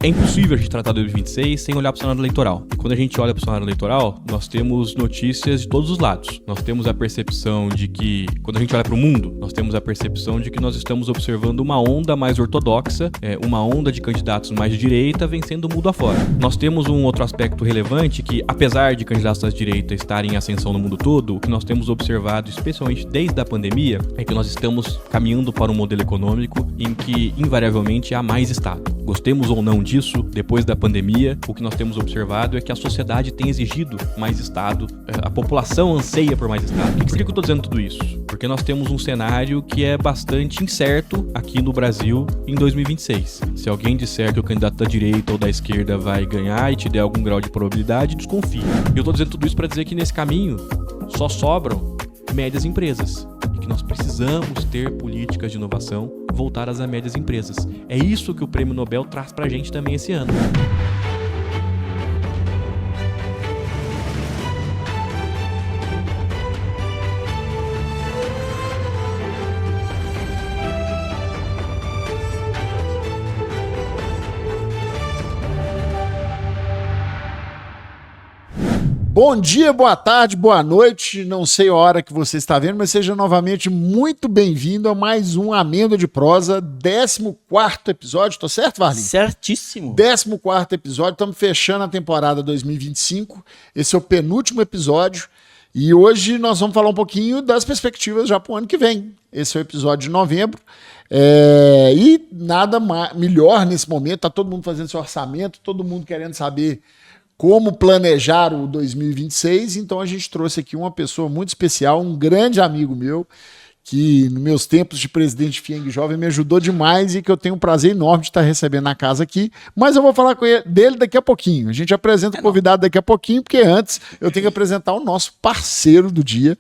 É impossível a gente tratar 2026 sem olhar para o cenário eleitoral. E quando a gente olha para o cenário eleitoral, nós temos notícias de todos os lados. Nós temos a percepção de que, quando a gente olha para o mundo, nós temos a percepção de que nós estamos observando uma onda mais ortodoxa, uma onda de candidatos mais de direita vencendo o mundo afora. Nós temos um outro aspecto relevante que, apesar de candidatos da direita estarem em ascensão no mundo todo, o que nós temos observado, especialmente desde a pandemia, é que nós estamos caminhando para um modelo econômico em que, invariavelmente, há mais Estado. Gostemos ou não disso, depois da pandemia, o que nós temos observado é que a sociedade tem exigido mais Estado, a população anseia por mais Estado. Por que eu estou dizendo tudo isso? Porque nós temos um cenário que é bastante incerto aqui no Brasil em 2026. Se alguém disser que o candidato da direita ou da esquerda vai ganhar e te der algum grau de probabilidade, desconfie. E eu estou dizendo tudo isso para dizer que nesse caminho só sobram médias empresas. E que nós precisamos ter políticas de inovação voltadas a médias empresas. É isso que o Prêmio Nobel traz pra gente também esse ano. Bom dia, boa tarde, boa noite, não sei a hora que você está vendo, mas seja novamente muito bem-vindo a mais um Amêndoa de Prosa, 14º episódio, tô certo, Varlin? Certíssimo. 14º episódio, estamos fechando a temporada 2025, esse é o penúltimo episódio e hoje nós vamos falar um pouquinho das perspectivas já para o ano que vem. Esse é o episódio de novembro e nada melhor nesse momento, tá todo mundo fazendo seu orçamento, todo mundo querendo saber como planejar o 2026, então a gente trouxe aqui uma pessoa muito especial, um grande amigo meu, que nos meus tempos de presidente de FIENG Jovem me ajudou demais e que eu tenho um prazer enorme de estar recebendo na casa aqui, mas eu vou falar dele daqui a pouquinho. A gente apresenta o convidado daqui a pouquinho, porque antes eu tenho que apresentar o nosso parceiro do dia.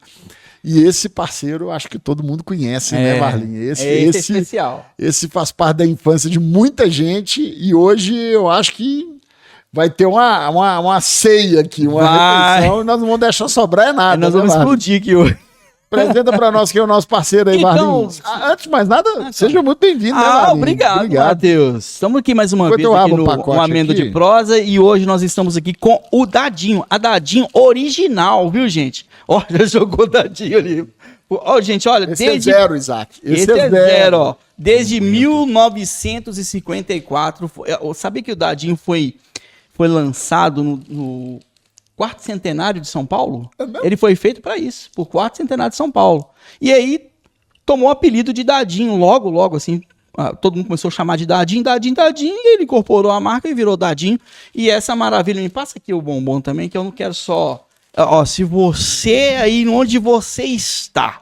E esse parceiro, acho que todo mundo conhece, né, Varlin? Esse é especial. Esse faz parte da infância de muita gente e hoje eu acho que vai ter uma ceia aqui, uma refeição, e nós não vamos deixar sobrar nada. Nós vamos explodir aqui hoje. Apresenta para nós que é o nosso parceiro aí, então, Varlin. Antes de mais nada, seja muito bem-vindo, né, Varlin? Obrigado, Matheus. Estamos aqui mais uma vez aqui no Amêndoa de Prosa e hoje nós estamos aqui com o Dadinho, a Dadinho original, viu, gente? Ó, já jogou o Dadinho ali. Ó, gente, olha, esse é zero, Isaac. Esse é zero, ó. Desde 1954, sabia que o Dadinho foi lançado no quarto centenário de São Paulo? Ele foi feito para isso, por quarto centenário de São Paulo. E aí tomou o apelido de Dadinho, logo assim, todo mundo começou a chamar de Dadinho, e ele incorporou a marca e virou Dadinho. E essa maravilha, me passa aqui o bombom também, que eu não quero só... Ó, se você aí, onde você está,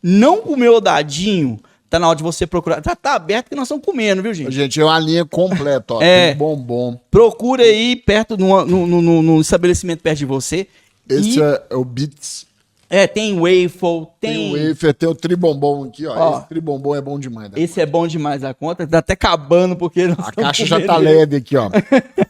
não comeu o Dadinho... Tá na hora de você procurar. Tá aberto que nós estamos comendo, viu, gente? Gente, é uma linha completa, ó. Tem bombom. Procura aí perto, no estabelecimento perto de você. Esse é o Beats. Tem waffle, tem wafer, tem o tribombom aqui, ó. Esse tribombom é bom demais. Esse é bom demais da conta. Tá até acabando porque a caixa já tá leve aqui, ó.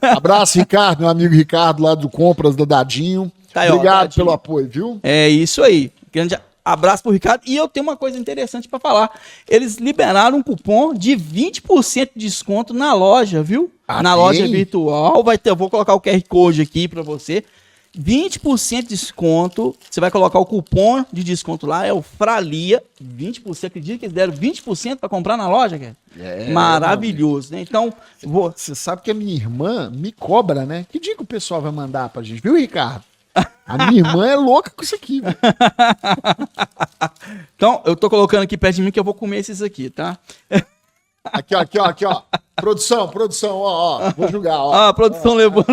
Abraço, Ricardo, meu amigo Ricardo, lá do Compras do Dadinho. Tá aí, obrigado Dadinho pelo apoio, viu? É isso aí. Grande abraço pro Ricardo. E eu tenho uma coisa interessante para falar. Eles liberaram um cupom de 20% de desconto na loja, viu? Na loja virtual. Eu vou colocar o QR Code aqui para você. 20% de desconto. Você vai colocar o cupom de desconto lá. É o Fralia. 20%. Acredita que eles deram 20% para comprar na loja, cara? Maravilhoso, né? Então, você sabe que a minha irmã me cobra, né? Que dia que o pessoal vai mandar pra gente? Viu, Ricardo? A minha irmã é louca com isso aqui. Então, eu tô colocando aqui perto de mim que eu vou comer esses aqui, tá? Aqui, ó. Produção, ó. Vou jogar, ó. A produção levou.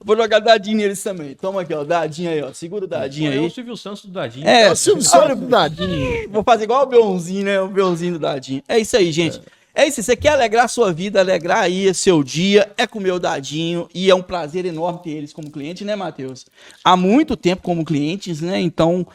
Vou jogar dadinho neles também. Toma aqui, ó. Dadinho aí, ó. Segura o dadinho aí. É o Silvio Santos do Dadinho. O Silvio Santos do Dadinho. Vou fazer igual o Beonzinho, né? O Beonzinho do Dadinho. É isso aí, gente. É isso, você quer alegrar a sua vida, alegrar aí seu dia, é comer o Dadinho e é um prazer enorme ter eles como cliente, né, Matheus? Há muito tempo como clientes, né, então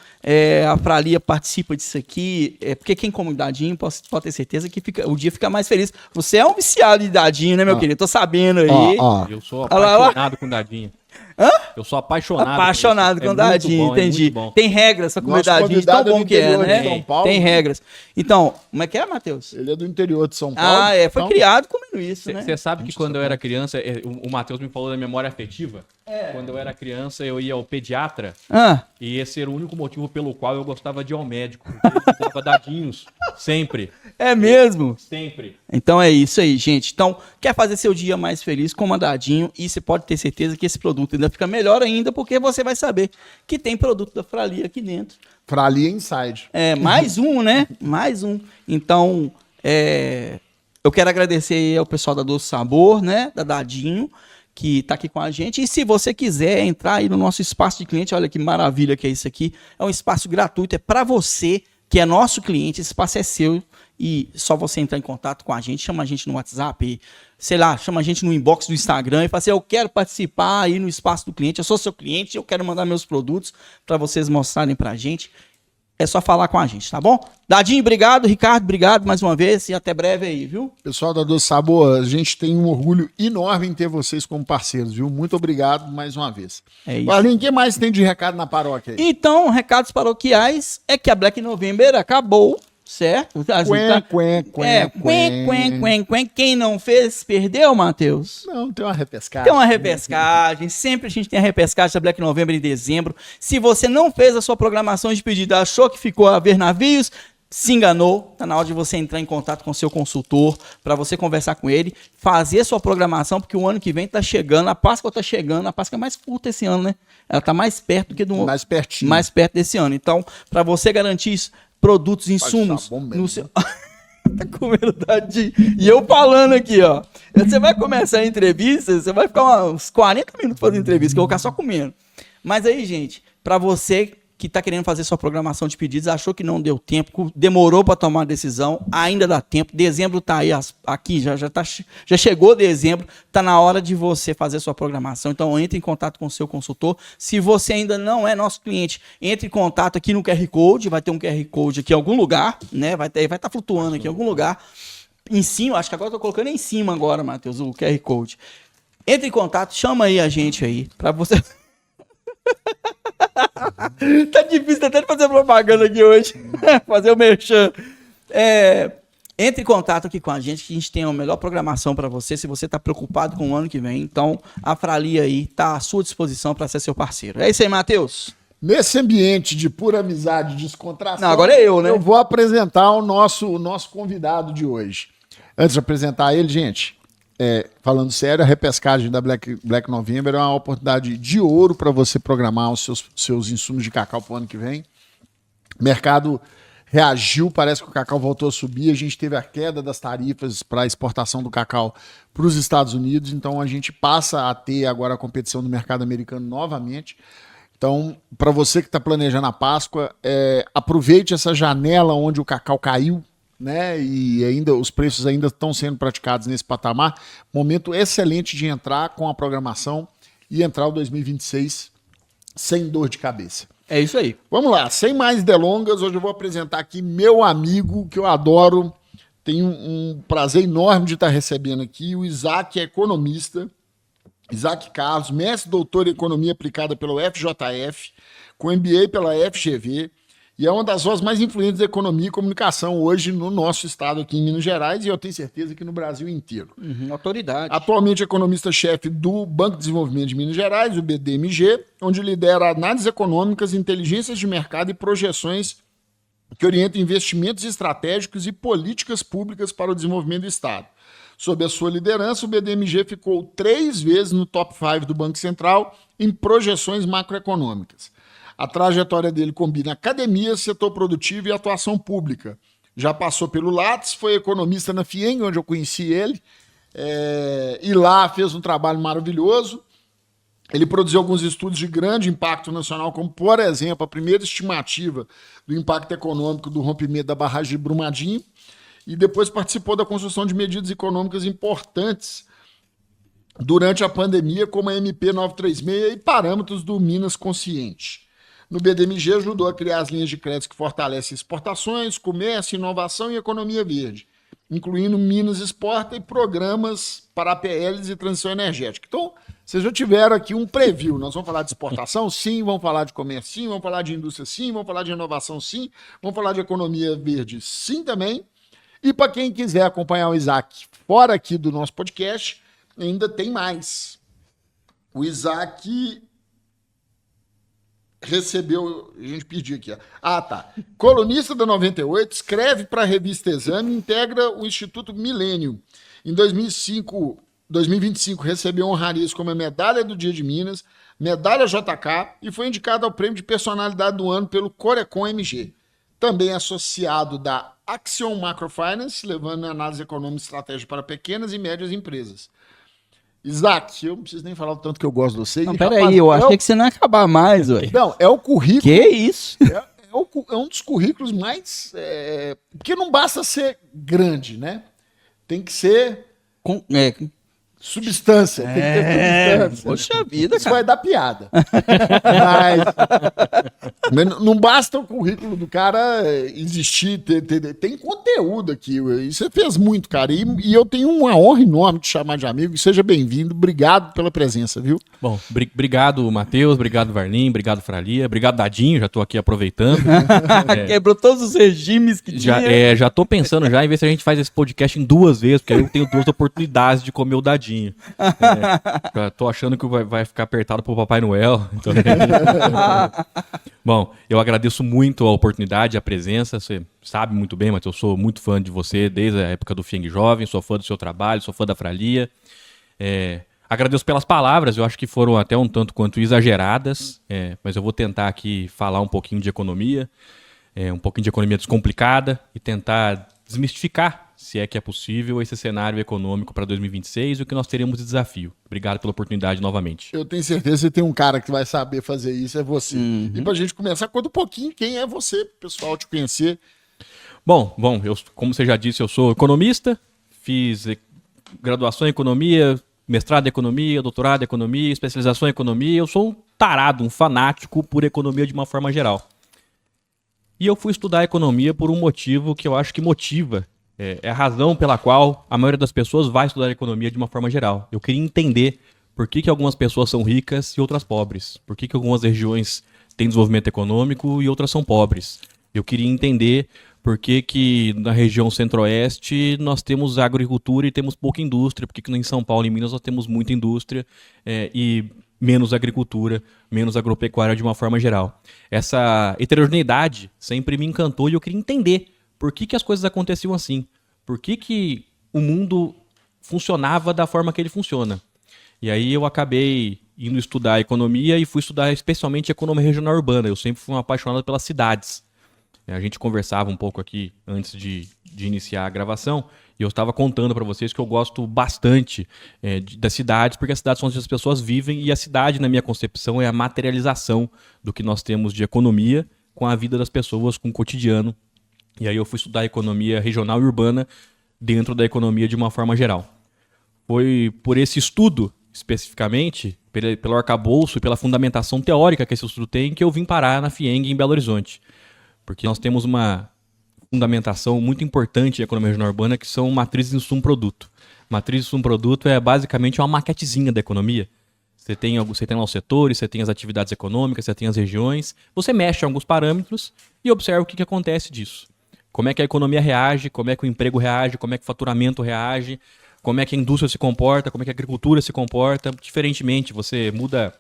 a Fralia participa disso aqui, porque quem come o Dadinho pode ter certeza que o dia fica mais feliz. Você é um viciado de Dadinho, né, meu querido? Tô sabendo aí. Eu sou apaixonado com Dadinho. Hã? Eu sou apaixonado. Apaixonado com o dadinho, entendi. Tem regras pra comer dadinho, tão bom que é, né? São Paulo, tem regras. Então, como é que é, Matheus? Ele é do interior de São Paulo. Foi então... criado comendo isso, né? Você sabe que quando eu era criança, o Matheus me falou da memória afetiva. Quando eu era criança, eu ia ao pediatra. E esse era o único motivo pelo qual eu gostava de ir ao médico. Porque ele dava dadinhos. Sempre. É mesmo? Sempre. Então é isso aí, gente. Então, quer fazer seu dia mais feliz, coma dadinho. E você pode ter certeza que esse produto ainda fica melhor ainda, porque você vai saber que tem produto da Fralia aqui dentro. Fralia Inside. Mais um, né? Mais um. Então, eu quero agradecer aí ao pessoal da Doce Sabor, né? Da Dadinho, que tá aqui com a gente. E se você quiser entrar aí no nosso espaço de cliente, olha que maravilha que é isso aqui. É um espaço gratuito, é para você que é nosso cliente, esse espaço é seu. E só você entrar em contato com a gente, chama a gente no WhatsApp, sei lá, chama a gente no inbox do Instagram e fala assim, eu quero participar aí no espaço do cliente, eu sou seu cliente, eu quero mandar meus produtos para vocês mostrarem pra gente. É só falar com a gente, tá bom? Dadinho, obrigado. Ricardo, obrigado mais uma vez e até breve aí, viu? Pessoal da Doce Sabor, a gente tem um orgulho enorme em ter vocês como parceiros, viu? Muito obrigado mais uma vez. É isso. Marlene, o que mais tem de recado na paróquia aí? Então, recados paroquiais é que a Black November acabou, certo? Quem não fez, perdeu, Matheus? Não, tem uma repescagem. Tem uma repescagem, sempre a gente tem a repescagem da Black November em dezembro. Se você não fez a sua programação de pedido, achou que ficou a ver navios, se enganou, tá na hora de você entrar em contato com o seu consultor, para você conversar com ele, fazer a sua programação, porque o ano que vem tá chegando, a Páscoa tá chegando, a Páscoa é mais curta esse ano, né? Ela tá mais perto do que do mais pertinho. Mais perto desse ano. Então, para você garantir isso, produtos, insumos no seu... Tá comendo dadinho. E eu falando aqui, ó. Você vai começar a entrevista, você vai ficar uns 40 minutos fazendo entrevista, que eu vou ficar só comendo. Mas aí, gente, para você que tá querendo fazer sua programação de pedidos, achou que não deu tempo, demorou para tomar a decisão, ainda dá tempo. Dezembro tá aí, aqui, já chegou dezembro, tá na hora de você fazer sua programação. Então, entre em contato com o seu consultor. Se você ainda não é nosso cliente, entre em contato aqui no QR Code, vai ter um QR Code aqui em algum lugar, né? Vai estar flutuando aqui em algum lugar. Em cima, acho que agora eu tô colocando em cima agora, Matheus, o QR Code. Entre em contato, chama aí a gente aí, para você... Tá difícil até de fazer propaganda aqui hoje. Fazer o merchan. Entre em contato aqui com a gente, que a gente tem a melhor programação para você, se você tá preocupado com o ano que vem. Então, a Fralia aí tá à sua disposição para ser seu parceiro. É isso aí, Matheus. Nesse ambiente de pura amizade e descontração... Não, agora é eu, né? Eu vou apresentar o nosso convidado de hoje. Antes de apresentar ele, gente... falando sério, a repescagem da Black November é uma oportunidade de ouro para você programar os seus insumos de cacau para o ano que vem. O mercado reagiu, parece que o cacau voltou a subir, a gente teve a queda das tarifas para a exportação do cacau para os Estados Unidos, então a gente passa a ter agora a competição do mercado americano novamente. Então, para você que está planejando a Páscoa, aproveite essa janela onde o cacau caiu, né? E ainda os preços ainda estão sendo praticados nesse patamar. Momento excelente de entrar com a programação e entrar o 2026 sem dor de cabeça. É isso aí. Vamos lá, sem mais delongas, hoje eu vou apresentar aqui meu amigo que eu adoro. Tenho um prazer enorme de estar recebendo aqui. O Isaac é economista. Isaac Carlos, mestre doutor em economia aplicada pelo FJF, com MBA pela FGV. E é uma das vozes mais influentes da economia e comunicação hoje no nosso estado aqui em Minas Gerais e eu tenho certeza que no Brasil inteiro. Autoridade. Atualmente é economista-chefe do Banco de Desenvolvimento de Minas Gerais, o BDMG, onde lidera análises econômicas, inteligências de mercado e projeções que orientam investimentos estratégicos e políticas públicas para o desenvolvimento do estado. Sob a sua liderança, o BDMG ficou 3 vezes no top 5 do Banco Central em projeções macroeconômicas. A trajetória dele combina academia, setor produtivo e atuação pública. Já passou pelo Lattes, foi economista na FIENG, onde eu conheci ele, e lá fez um trabalho maravilhoso. Ele produziu alguns estudos de grande impacto nacional, como, por exemplo, a primeira estimativa do impacto econômico do rompimento da barragem de Brumadinho, e depois participou da construção de medidas econômicas importantes durante a pandemia, como a MP 936 e parâmetros do Minas Consciente. No BDMG ajudou a criar as linhas de crédito que fortalecem exportações, comércio, inovação e economia verde, incluindo Minas Exporta e programas para APLs e transição energética. Então, Vocês já tiveram aqui um preview. Nós vamos falar de exportação? Sim. Vamos falar de comércio? Sim. Vamos falar de indústria? Sim. Vamos falar de inovação? Sim. Vamos falar de economia verde? Sim também. E para quem quiser acompanhar o Isaac fora aqui do nosso podcast, ainda tem mais. O Isaac recebeu... A gente pediu aqui. Ó. Ah, tá. Colunista da 98, escreve para a revista Exame e integra o Instituto Milênio. Em 2025, recebeu honrarias como a Medalha do Dia de Minas, Medalha JK e foi indicado ao Prêmio de Personalidade do Ano pelo Corecon MG. Também associado da Axion Macrofinance, levando a análise econômica e estratégia para pequenas e médias empresas. Isaac, eu não preciso nem falar o tanto que eu gosto de você. Não, peraí, eu achei que você não ia acabar mais, ué. Não, é o currículo... Que isso? É um dos currículos mais... Porque não basta ser grande, né? Tem que ser... Substância, tem que ter substância. Poxa vida, Isso cara. vai dar piada. Mas não basta o currículo do cara existir, tem conteúdo aqui. E você fez muito, cara. E eu tenho uma honra enorme de te chamar de amigo. Seja bem-vindo. Obrigado pela presença, viu? Bom, obrigado, Matheus. Obrigado, Varlim. Obrigado, Fralia. Obrigado, Dadinho. Já tô aqui aproveitando. Quebrou todos os regimes que tinha. Já tô pensando já em ver se a gente faz esse podcast em 2 vezes, porque aí eu tenho 2 oportunidades de comer o Dadinho. Já tô achando que vai ficar apertado pro Papai Noel. Então... Bom, eu agradeço muito a oportunidade, a presença. Você sabe muito bem, mas eu sou muito fã de você desde a época do FIENG Jovem, sou fã do seu trabalho, sou fã da Fralia. Agradeço pelas palavras, eu acho que foram até um tanto quanto exageradas, mas eu vou tentar aqui falar um pouquinho de economia, um pouquinho de economia descomplicada e tentar desmistificar, se é que é possível, esse cenário econômico para 2026 e o que nós teremos de desafio. Obrigado pela oportunidade novamente. Eu tenho certeza que tem um cara que vai saber fazer isso, é você. E pra gente começar, conta um pouquinho quem é você, pessoal, te conhecer. Bom, como você já disse, eu sou economista, fiz graduação em economia, mestrado em economia, doutorado em economia, especialização em economia. Eu sou um tarado, um fanático por economia de uma forma geral. E eu fui estudar economia por um motivo que eu acho que motiva. É a razão pela qual a maioria das pessoas vai estudar economia de uma forma geral. Eu queria entender por que algumas pessoas são ricas e outras pobres. Por que algumas regiões têm desenvolvimento econômico e outras são pobres. Eu queria entender por que na região centro-oeste nós temos agricultura e temos pouca indústria. Por que em São Paulo e Minas nós temos muita indústria e menos agricultura, menos agropecuária de uma forma geral. Essa heterogeneidade sempre me encantou e eu queria entender por que as coisas aconteciam assim? Por que o mundo funcionava da forma que ele funciona? E aí eu acabei indo estudar economia e fui estudar especialmente economia regional urbana. Eu sempre fui um apaixonado pelas cidades. A gente conversava um pouco aqui antes de iniciar a gravação e eu estava contando para vocês que eu gosto bastante das cidades, porque as cidades são onde as pessoas vivem e a cidade, na minha concepção, é a materialização do que nós temos de economia com a vida das pessoas, com o cotidiano. E aí eu fui estudar economia regional e urbana dentro da economia de uma forma geral. Foi por esse estudo, especificamente, pelo arcabouço e pela fundamentação teórica que esse estudo tem, que eu vim parar na FIENG em Belo Horizonte. Porque nós temos uma fundamentação muito importante em economia regional urbana, que são matrizes de insumo-produto. Matriz de insumo-produto é basicamente uma maquetezinha da economia. Você tem lá os setores, você tem as atividades econômicas, você tem as regiões, você mexe em alguns parâmetros e observa o que acontece disso. Como é que a economia reage, como é que o emprego reage, como é que o faturamento reage, como é que a indústria se comporta, como é que a agricultura se comporta. Diferentemente, você muda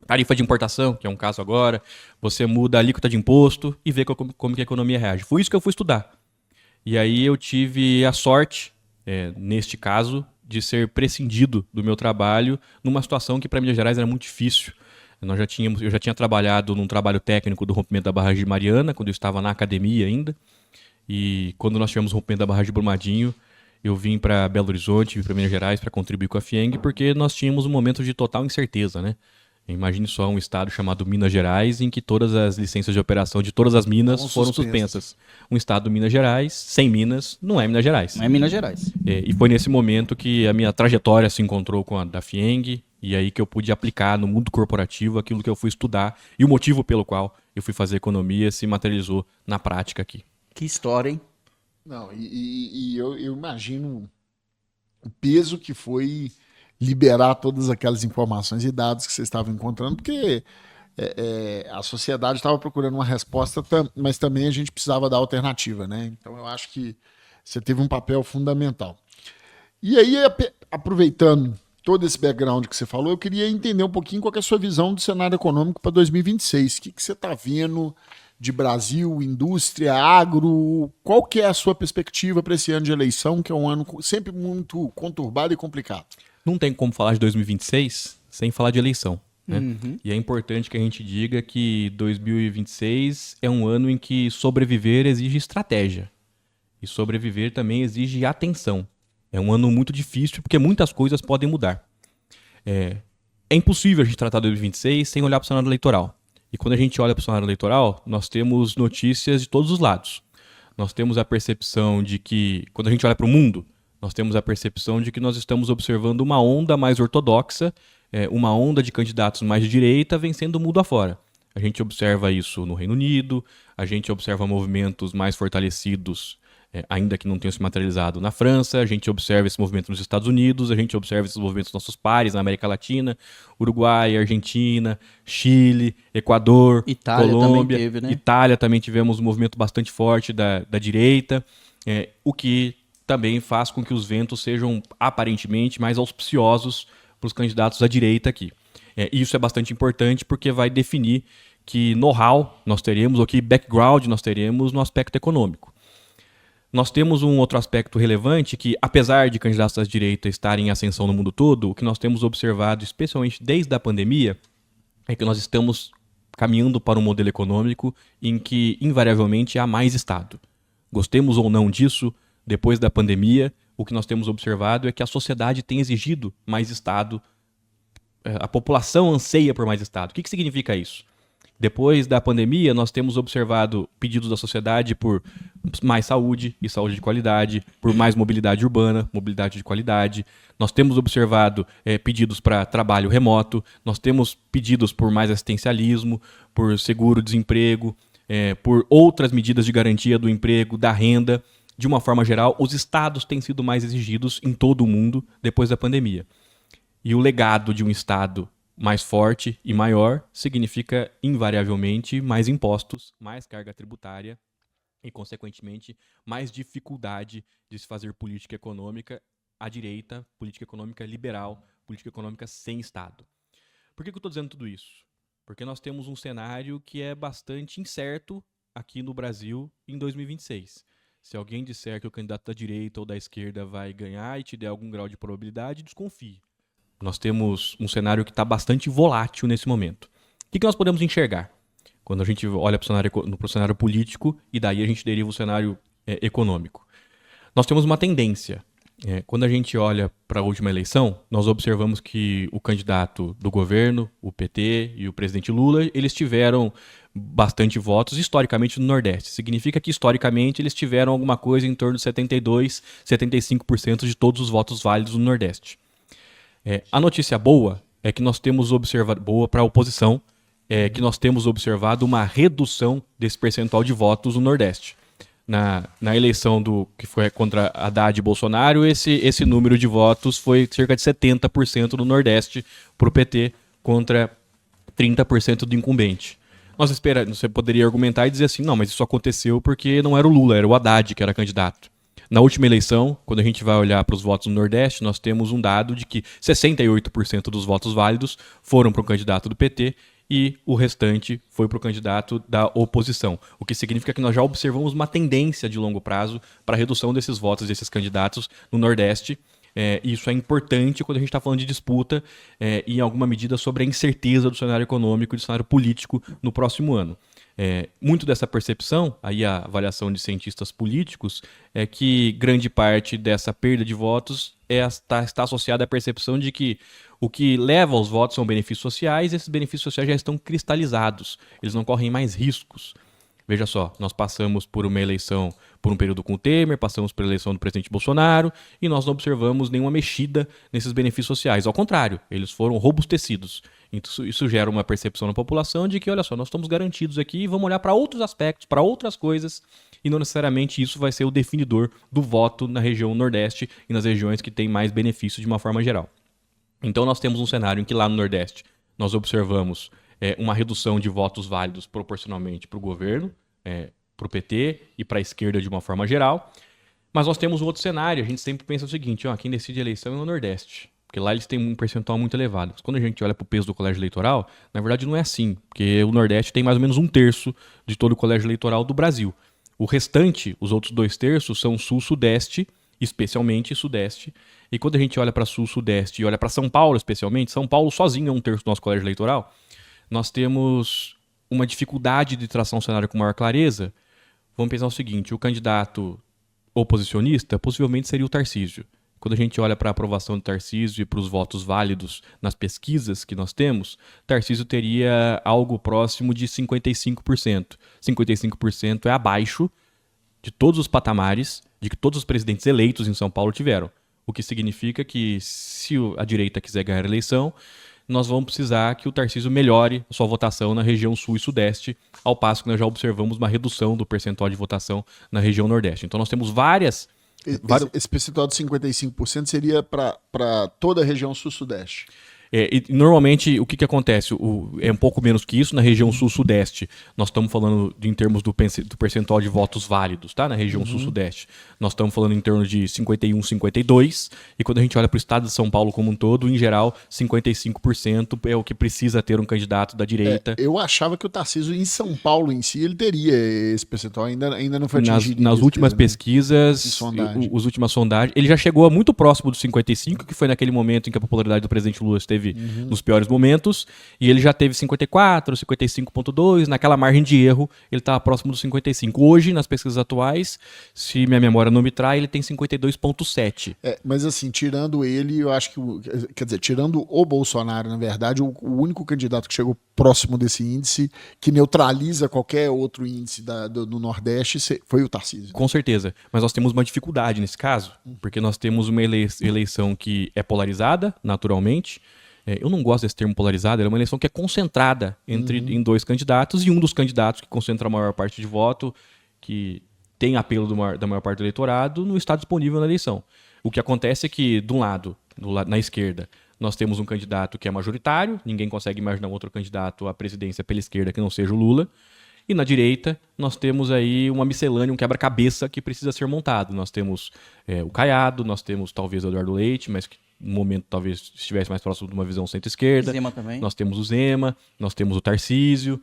tarifa de importação, que é um caso agora, você muda a alíquota de imposto e vê como que a economia reage. Foi isso que eu fui estudar. E aí eu tive a sorte, neste caso, de ser prescindido do meu trabalho numa situação que para Minas Gerais era muito difícil. Eu já tinha trabalhado num trabalho técnico do rompimento da barragem de Mariana, quando eu estava na academia ainda. E quando nós tivemos o rompimento da barragem de Brumadinho, eu vim para Belo Horizonte, vim para Minas Gerais para contribuir com a FIENG, porque nós tínhamos um momento de total incerteza, né? Imagine só um estado chamado Minas Gerais, em que todas as licenças de operação de todas as minas foram suspensas. Um estado Minas Gerais, sem minas, não é Minas Gerais. Não é Minas Gerais. E foi nesse momento que a minha trajetória se encontrou com a da FIENG, e aí que eu pude aplicar no mundo corporativo aquilo que eu fui estudar, e o motivo pelo qual eu fui fazer economia se materializou na prática aqui. Que história, hein? Não, eu imagino o peso que foi liberar todas aquelas informações e dados que vocês estavam encontrando, porque a sociedade estava procurando uma resposta, mas também a gente precisava dar alternativa, né? Então eu acho que você teve um papel fundamental. E aí, aproveitando todo esse background que você falou, eu queria entender um pouquinho qual que é a sua visão do cenário econômico para 2026. O que você está vendo de Brasil, indústria, agro? Qual que é a sua perspectiva para esse ano de eleição, que é um ano sempre muito conturbado e complicado? Não tem como falar de 2026 sem falar de eleição, né? Uhum. E é importante que a gente diga que 2026 é um ano em que sobreviver exige estratégia. E sobreviver também exige atenção. É um ano muito difícil porque muitas coisas podem mudar. É impossível a gente tratar 2026 sem olhar para o cenário eleitoral. E quando a gente olha para o cenário eleitoral, nós temos notícias de todos os lados. Nós temos a percepção de que, quando a gente olha para o mundo, nós temos a percepção de que nós estamos observando uma onda mais ortodoxa, uma onda de candidatos mais de direita vencendo o mundo afora. A gente observa isso no Reino Unido, a gente observa movimentos mais fortalecidos, ainda que não tenham se materializado, na França, a gente observa esse movimento nos Estados Unidos, a gente observa esses movimentos nos nossos pares na América Latina, Uruguai, Argentina, Chile, Equador, Itália Colômbia. também teve, né? Itália também tivemos um movimento bastante forte da direita, o que também faz com que os ventos sejam aparentemente mais auspiciosos para os candidatos à direita aqui. Isso é bastante importante porque vai definir que know-how nós teremos, ou que background nós teremos no aspecto econômico. Nós temos um outro aspecto relevante que, apesar de candidatos à direita estarem em ascensão no mundo todo, o que nós temos observado, especialmente desde a pandemia, é que nós estamos caminhando para um modelo econômico em que, invariavelmente, há mais Estado. Gostemos ou não disso, depois da pandemia, o que nós temos observado é que a sociedade tem exigido mais Estado, a população anseia por mais Estado. O que significa isso? Depois da pandemia, nós temos observado pedidos da sociedade por mais saúde e saúde de qualidade, por mais mobilidade urbana, mobilidade de qualidade. Nós temos observado pedidos para trabalho remoto, nós temos pedidos por mais assistencialismo, por seguro-desemprego, por outras medidas de garantia do emprego, da renda. De uma forma geral, os estados têm sido mais exigidos em todo o mundo depois da pandemia. E o legado de um estado mais forte e maior significa, invariavelmente, mais impostos, mais carga tributária e, consequentemente, mais dificuldade de se fazer política econômica à direita, política econômica liberal, política econômica sem Estado. Por que eu estou dizendo tudo isso? Porque nós temos um cenário que é bastante incerto aqui no Brasil em 2026. Se alguém disser que o candidato da direita ou da esquerda vai ganhar e te der algum grau de probabilidade, desconfie. Nós temos um cenário que está bastante volátil nesse momento. O que nós podemos enxergar quando a gente olha para o cenário político e daí a gente deriva o cenário econômico? Nós temos uma tendência. Quando a gente olha para a última eleição, nós observamos que o candidato do governo, o PT e o presidente Lula, eles tiveram bastante votos historicamente no Nordeste. Significa que historicamente eles tiveram alguma coisa em torno de 72%, 75% de todos os votos válidos no Nordeste. A notícia boa é que nós temos observado, boa para a oposição, que nós temos observado uma redução desse percentual de votos no Nordeste. Na eleição que foi contra Haddad e Bolsonaro, esse número de votos foi cerca de 70% no Nordeste para o PT contra 30% do incumbente. Você poderia argumentar e dizer assim, não, mas isso aconteceu porque não era o Lula, era o Haddad que era candidato. Na última eleição, quando a gente vai olhar para os votos no Nordeste, nós temos um dado de que 68% dos votos válidos foram para o candidato do PT e o restante foi para o candidato da oposição. O que significa que nós já observamos uma tendência de longo prazo para a redução desses votos desses candidatos no Nordeste. Isso é importante quando a gente está falando de disputa e, em alguma medida, sobre a incerteza do cenário econômico e do cenário político no próximo ano. Muito dessa percepção, aí a avaliação de cientistas políticos, é que grande parte dessa perda de votos está associada à percepção de que o que leva aos votos são benefícios sociais, e esses benefícios sociais já estão cristalizados, eles não correm mais riscos. Veja só, nós passamos por uma eleição, por um período com o Temer, passamos por a eleição do presidente Bolsonaro e nós não observamos nenhuma mexida nesses benefícios sociais. Ao contrário, eles foram robustecidos. Isso gera uma percepção na população de que, olha só, nós estamos garantidos aqui e vamos olhar para outros aspectos, para outras coisas, e não necessariamente isso vai ser o definidor do voto na região Nordeste e nas regiões que têm mais benefício de uma forma geral. Então nós temos um cenário em que lá no Nordeste nós observamos uma redução de votos válidos proporcionalmente para o governo, para o PT e para a esquerda de uma forma geral. Mas nós temos um outro cenário, a gente sempre pensa o seguinte, quem decide a eleição é o Nordeste, porque lá eles têm um percentual muito elevado. Mas quando a gente olha para o peso do colégio eleitoral, na verdade não é assim, porque o Nordeste tem mais ou menos 1/3 de todo o colégio eleitoral do Brasil. O restante, os outros 2/3, são Sul-Sudeste, especialmente Sudeste. E quando a gente olha para Sul-Sudeste e olha para São Paulo especialmente, São Paulo sozinho é 1/3 do nosso colégio eleitoral, nós temos uma dificuldade de traçar um cenário com maior clareza. Vamos pensar o seguinte, o candidato oposicionista possivelmente seria o Tarcísio. Quando a gente olha para a aprovação do Tarcísio e para os votos válidos nas pesquisas que nós temos, Tarcísio teria algo próximo de 55%. 55% é abaixo de todos os patamares de que todos os presidentes eleitos em São Paulo tiveram. O que significa que, se a direita quiser ganhar a eleição, nós vamos precisar que o Tarcísio melhore a sua votação na região sul e sudeste, ao passo que nós já observamos uma redução do percentual de votação na região nordeste. Então nós temos esse percentual de 55% seria para toda a região sul-sudeste. E normalmente, o que acontece? É um pouco menos que isso na região sul-sudeste. Nós estamos falando em termos do percentual de votos válidos, tá? Na região sul-sudeste. Nós estamos falando em torno de 51, 52. E quando a gente olha para o estado de São Paulo como um todo, em geral, 55% é o que precisa ter um candidato da direita. Eu achava que o Tarcísio, em São Paulo em si, ele teria esse percentual. Ainda não foi atingido. Nas últimas pesquisas, as últimas sondagens, ele já chegou muito próximo dos 55%, que foi naquele momento em que a popularidade do presidente Lula esteve nos piores momentos, e ele já teve 54, 55,2, naquela margem de erro, ele estava próximo dos 55. Hoje, nas pesquisas atuais, se minha memória não me trai, ele tem 52,7. Mas assim, tirando ele, eu acho que, tirando o Bolsonaro, na verdade, o único candidato que chegou próximo desse índice, que neutraliza qualquer outro índice do Nordeste, foi o Tarcísio. Com certeza, mas nós temos uma dificuldade nesse caso, porque nós temos uma eleição que é polarizada, naturalmente. Eu não gosto desse termo polarizado, é uma eleição que é concentrada em dois candidatos, e um dos candidatos que concentra a maior parte de voto, que tem apelo da maior parte do eleitorado, não está disponível na eleição. O que acontece é que, de um lado, na esquerda, nós temos um candidato que é majoritário, ninguém consegue imaginar um outro candidato à presidência pela esquerda que não seja o Lula. E na direita, nós temos aí uma miscelânea, um quebra-cabeça que precisa ser montado. Nós temos o Caiado, nós temos talvez o Eduardo Leite, mas que no momento talvez estivesse mais próximo de uma visão centro-esquerda. Zema também. Nós temos o Zema, nós temos o Tarcísio.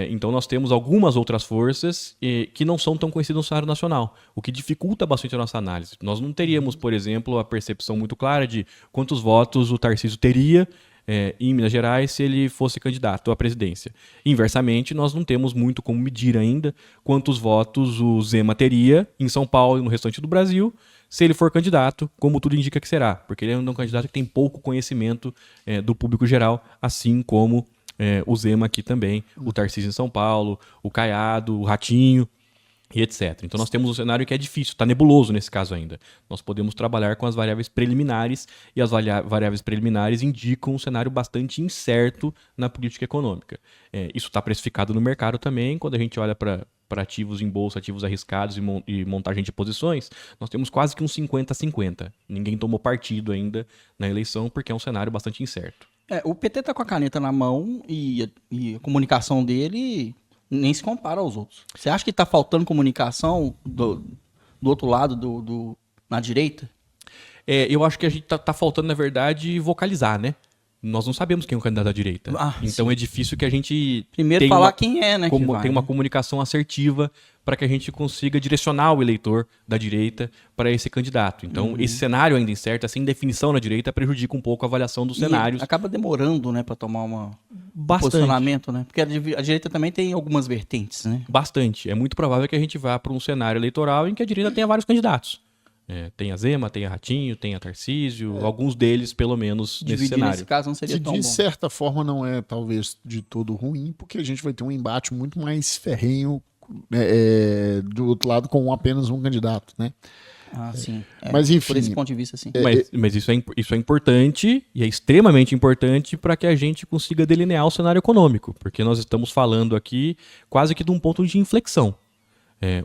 Então nós temos algumas outras forças que não são tão conhecidas no cenário nacional, o que dificulta bastante a nossa análise. Nós não teríamos, por exemplo, a percepção muito clara de quantos votos o Tarcísio teria em Minas Gerais se ele fosse candidato à presidência. Inversamente, nós não temos muito como medir ainda quantos votos o Zema teria em São Paulo e no restante do Brasil se ele for candidato, como tudo indica que será, porque ele é um candidato que tem pouco conhecimento do público geral, assim como o Zema aqui também, o Tarcísio em São Paulo, o Caiado, o Ratinho, e etc. Então nós temos um cenário que é difícil, está nebuloso nesse caso ainda. Nós podemos trabalhar com as variáveis preliminares, e as variáveis preliminares indicam um cenário bastante incerto na política econômica. Isso está precificado no mercado também. Quando a gente olha para ativos em bolsa, ativos arriscados e montagem de posições, nós temos quase que um 50-50. Ninguém tomou partido ainda na eleição porque é um cenário bastante incerto. O PT está com a caneta na mão e a comunicação dele nem se compara aos outros. Você acha que está faltando comunicação do outro lado, na direita? Eu acho que a gente tá faltando, na verdade, vocalizar, né? Nós não sabemos quem é o candidato da direita. Então é difícil que a gente primeiro falar quem é, né? Tem uma comunicação assertiva para que a gente consiga direcionar o eleitor da direita para esse candidato. Então, esse cenário ainda incerto, essa indefinição na direita, prejudica um pouco a avaliação dos cenários. Acaba demorando, né, para tomar um posicionamento, né? Porque a direita também tem algumas vertentes, né? Bastante. É muito provável que a gente vá para um cenário eleitoral em que a direita tenha vários candidatos. Tem a Zema, tem a Ratinho, tem a Tarcísio, alguns deles, pelo menos, nesse cenário. Nesse caso não seria tão bom. De certa forma não é, talvez, de todo ruim, porque a gente vai ter um embate muito mais ferrenho do outro lado com apenas um candidato, né? Sim. Mas enfim, por esse ponto de vista, sim. Mas isso é importante, e é extremamente importante para que a gente consiga delinear o cenário econômico, porque nós estamos falando aqui quase que de um ponto de inflexão.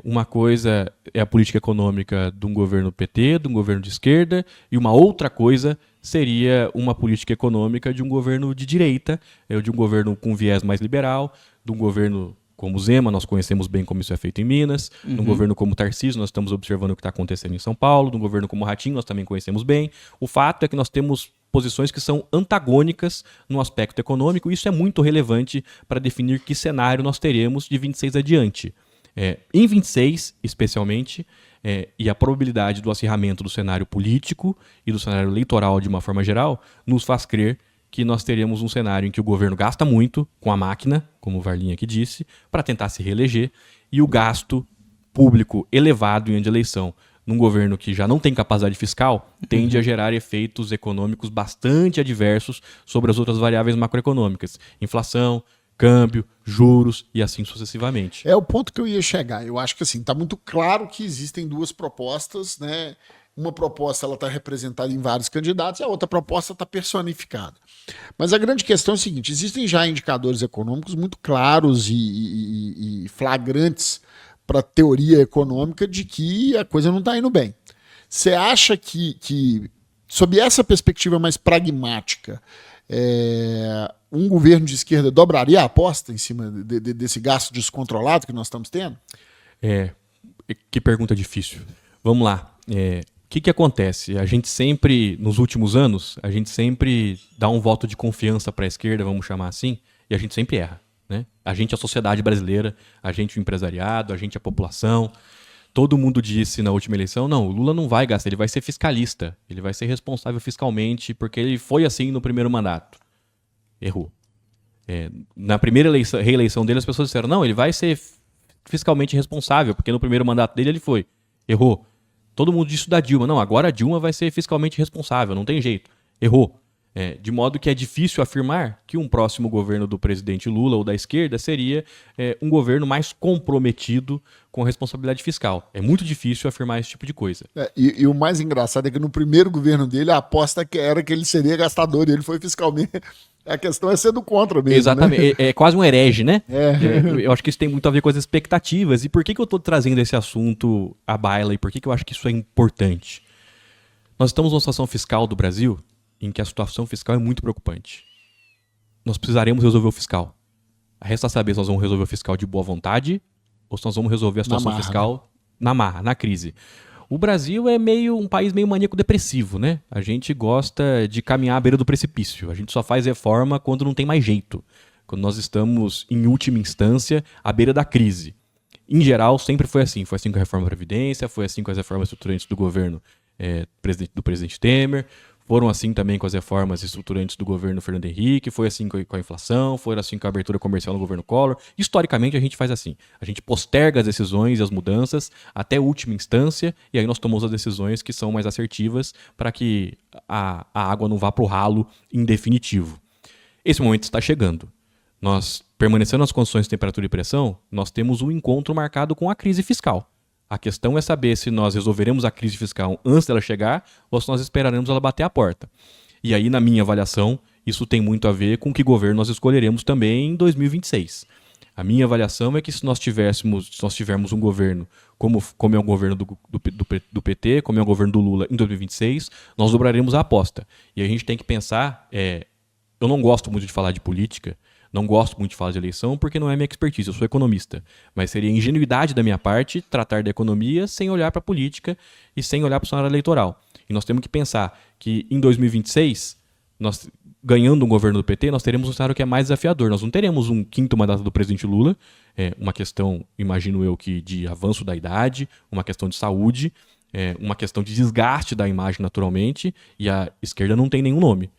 Uma coisa é a política econômica de um governo PT, de um governo de esquerda, e uma outra coisa seria uma política econômica de um governo de direita, de um governo com viés mais liberal, de um governo como Zema, nós conhecemos bem como isso é feito em Minas, de um governo como Tarcísio, nós estamos observando o que está acontecendo em São Paulo, de um governo como Ratinho, nós também conhecemos bem. O fato é que nós temos posições que são antagônicas no aspecto econômico, e isso é muito relevante para definir que cenário nós teremos de 26 adiante. Em 26, especialmente, e a probabilidade do acirramento do cenário político e do cenário eleitoral de uma forma geral, nos faz crer que nós teremos um cenário em que o governo gasta muito com a máquina, como o Varlinha aqui disse, para tentar se reeleger, e o gasto público elevado em ano de eleição, num governo que já não tem capacidade fiscal, tende a gerar efeitos econômicos bastante adversos sobre as outras variáveis macroeconômicas. Inflação, câmbio, juros e assim sucessivamente. É o ponto que eu ia chegar. Eu acho que assim, está muito claro que existem duas propostas, né? Uma proposta está representada em vários candidatos e a outra proposta está personificada. Mas a grande questão é o seguinte, existem já indicadores econômicos muito claros e flagrantes para a teoria econômica de que a coisa não está indo bem. Você acha que, sob essa perspectiva mais pragmática, um governo de esquerda dobraria a aposta em cima desse gasto descontrolado que nós estamos tendo? Que pergunta difícil. Vamos lá. O que acontece? A gente sempre, nos últimos anos, a gente sempre dá um voto de confiança para a esquerda, vamos chamar assim, e a gente sempre erra. Né? A gente, a sociedade brasileira, a gente, o empresariado, a gente, a população. Todo mundo disse na última eleição, não, o Lula não vai gastar, ele vai ser fiscalista, ele vai ser responsável fiscalmente, porque ele foi assim no primeiro mandato. Errou. Na primeira reeleição dele, as pessoas disseram, não, ele vai ser fiscalmente responsável, porque no primeiro mandato dele ele foi. Errou. Todo mundo disse da Dilma, não, agora a Dilma vai ser fiscalmente responsável, não tem jeito. Errou. De modo que é difícil afirmar que um próximo governo do presidente Lula ou da esquerda seria um governo mais comprometido com a responsabilidade fiscal. É muito difícil afirmar esse tipo de coisa. E o mais engraçado é que no primeiro governo dele a aposta era que ele seria gastador e ele foi fiscalmente. A questão é ser do contra mesmo. Exatamente, né? É quase um herege, né? Eu acho que isso tem muito a ver com as expectativas. E por que eu estou trazendo esse assunto à baila e por que eu acho que isso é importante? Nós estamos numa situação fiscal do Brasil em que a situação fiscal é muito preocupante. Nós precisaremos resolver o fiscal. Resta saber se nós vamos resolver o fiscal de boa vontade ou se nós vamos resolver a situação fiscal na marra, na crise. O Brasil é um país meio maníaco-depressivo, né? A gente gosta de caminhar à beira do precipício. A gente só faz reforma quando não tem mais jeito. Quando nós estamos, em última instância, à beira da crise. Em geral, sempre foi assim. Foi assim com a reforma da Previdência, foi assim com as reformas estruturantes do governo do presidente Temer, foram assim também com as reformas estruturantes do governo Fernando Henrique, foi assim com a inflação, foi assim com a abertura comercial no governo Collor. Historicamente, a gente faz assim. A gente posterga as decisões e as mudanças até a última instância, e aí nós tomamos as decisões que são mais assertivas para que a água não vá para o ralo em definitivo. Esse momento está chegando. Nós, permanecendo nas condições de temperatura e pressão, nós temos um encontro marcado com a crise fiscal. A questão é saber se nós resolveremos a crise fiscal antes dela chegar ou se nós esperaremos ela bater a porta. E aí, na minha avaliação, isso tem muito a ver com que governo nós escolheremos também em 2026. A minha avaliação é que se nós tivermos um governo como é o governo do PT, como é o governo do Lula em 2026, nós dobraremos a aposta. E a gente tem que pensar, eu não gosto muito de falar de política, não gosto muito de falar de eleição porque não é minha expertise, eu sou economista. Mas seria ingenuidade da minha parte tratar da economia sem olhar para a política e sem olhar para o cenário eleitoral. E nós temos que pensar que em 2026, nós, ganhando um governo do PT, nós teremos um cenário que é mais desafiador. Nós não teremos um quinto mandato do presidente Lula, uma questão, imagino eu, que de avanço da idade, uma questão de saúde, uma questão de desgaste da imagem naturalmente, e a esquerda não tem nenhum nome.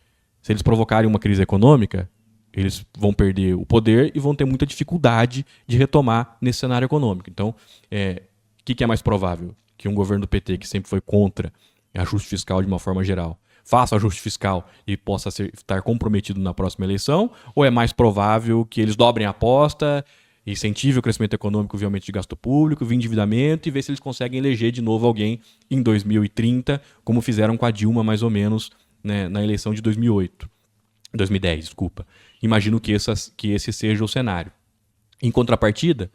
Se eles provocarem uma crise econômica, eles vão perder o poder e vão ter muita dificuldade de retomar nesse cenário econômico. Então, o que é mais provável? Que um governo do PT, que sempre foi contra ajuste fiscal de uma forma geral, faça ajuste fiscal e possa estar comprometido na próxima eleição? Ou é mais provável que eles dobrem a aposta, incentivem o crescimento econômico via aumento de gasto público, via endividamento e ver se eles conseguem eleger de novo alguém em 2030, como fizeram com a Dilma mais ou menos, né, na eleição de 2010, desculpa. Imagino que esse seja o cenário. Em contrapartida,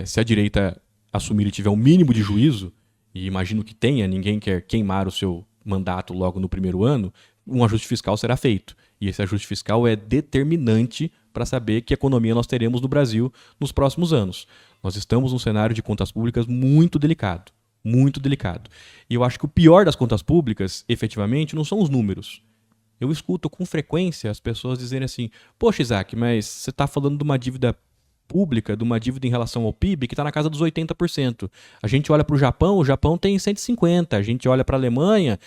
se a direita assumir e tiver um mínimo de juízo, e imagino que tenha, ninguém quer queimar o seu mandato logo no primeiro ano, um ajuste fiscal será feito. E esse ajuste fiscal é determinante para saber que economia nós teremos no Brasil nos próximos anos. Nós estamos num cenário de contas públicas muito delicado. Muito delicado. E eu acho que o pior das contas públicas, efetivamente, não são os números. Eu escuto com frequência as pessoas dizerem assim: poxa, Isaac, mas você está falando de uma dívida pública, de uma dívida em relação ao PIB que está na casa dos 80%. A gente olha para o Japão tem 150%. A gente olha para a Alemanha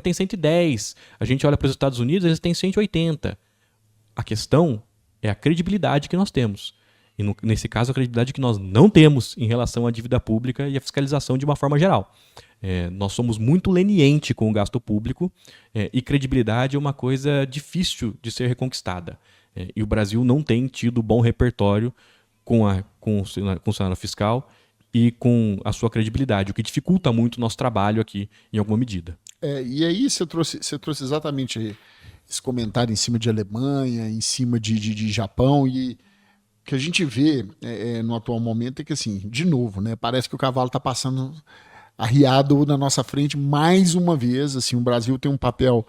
tem 110%. A gente olha para os Estados Unidos, eles têm 180%. A questão é a credibilidade que nós temos. E nesse caso, a credibilidade que nós não temos em relação à dívida pública e à fiscalização de uma forma geral. Nós somos muito lenientes com o gasto público e credibilidade é uma coisa difícil de ser reconquistada. E o Brasil não tem tido bom repertório com o cenário fiscal e com a sua credibilidade, o que dificulta muito o nosso trabalho aqui, em alguma medida. E aí você trouxe exatamente esse comentário em cima de Alemanha, em cima de Japão, e o que a gente vê no atual momento é que, assim, de novo, né, parece que o cavalo está passando arriado na nossa frente mais uma vez. Assim, o Brasil tem um papel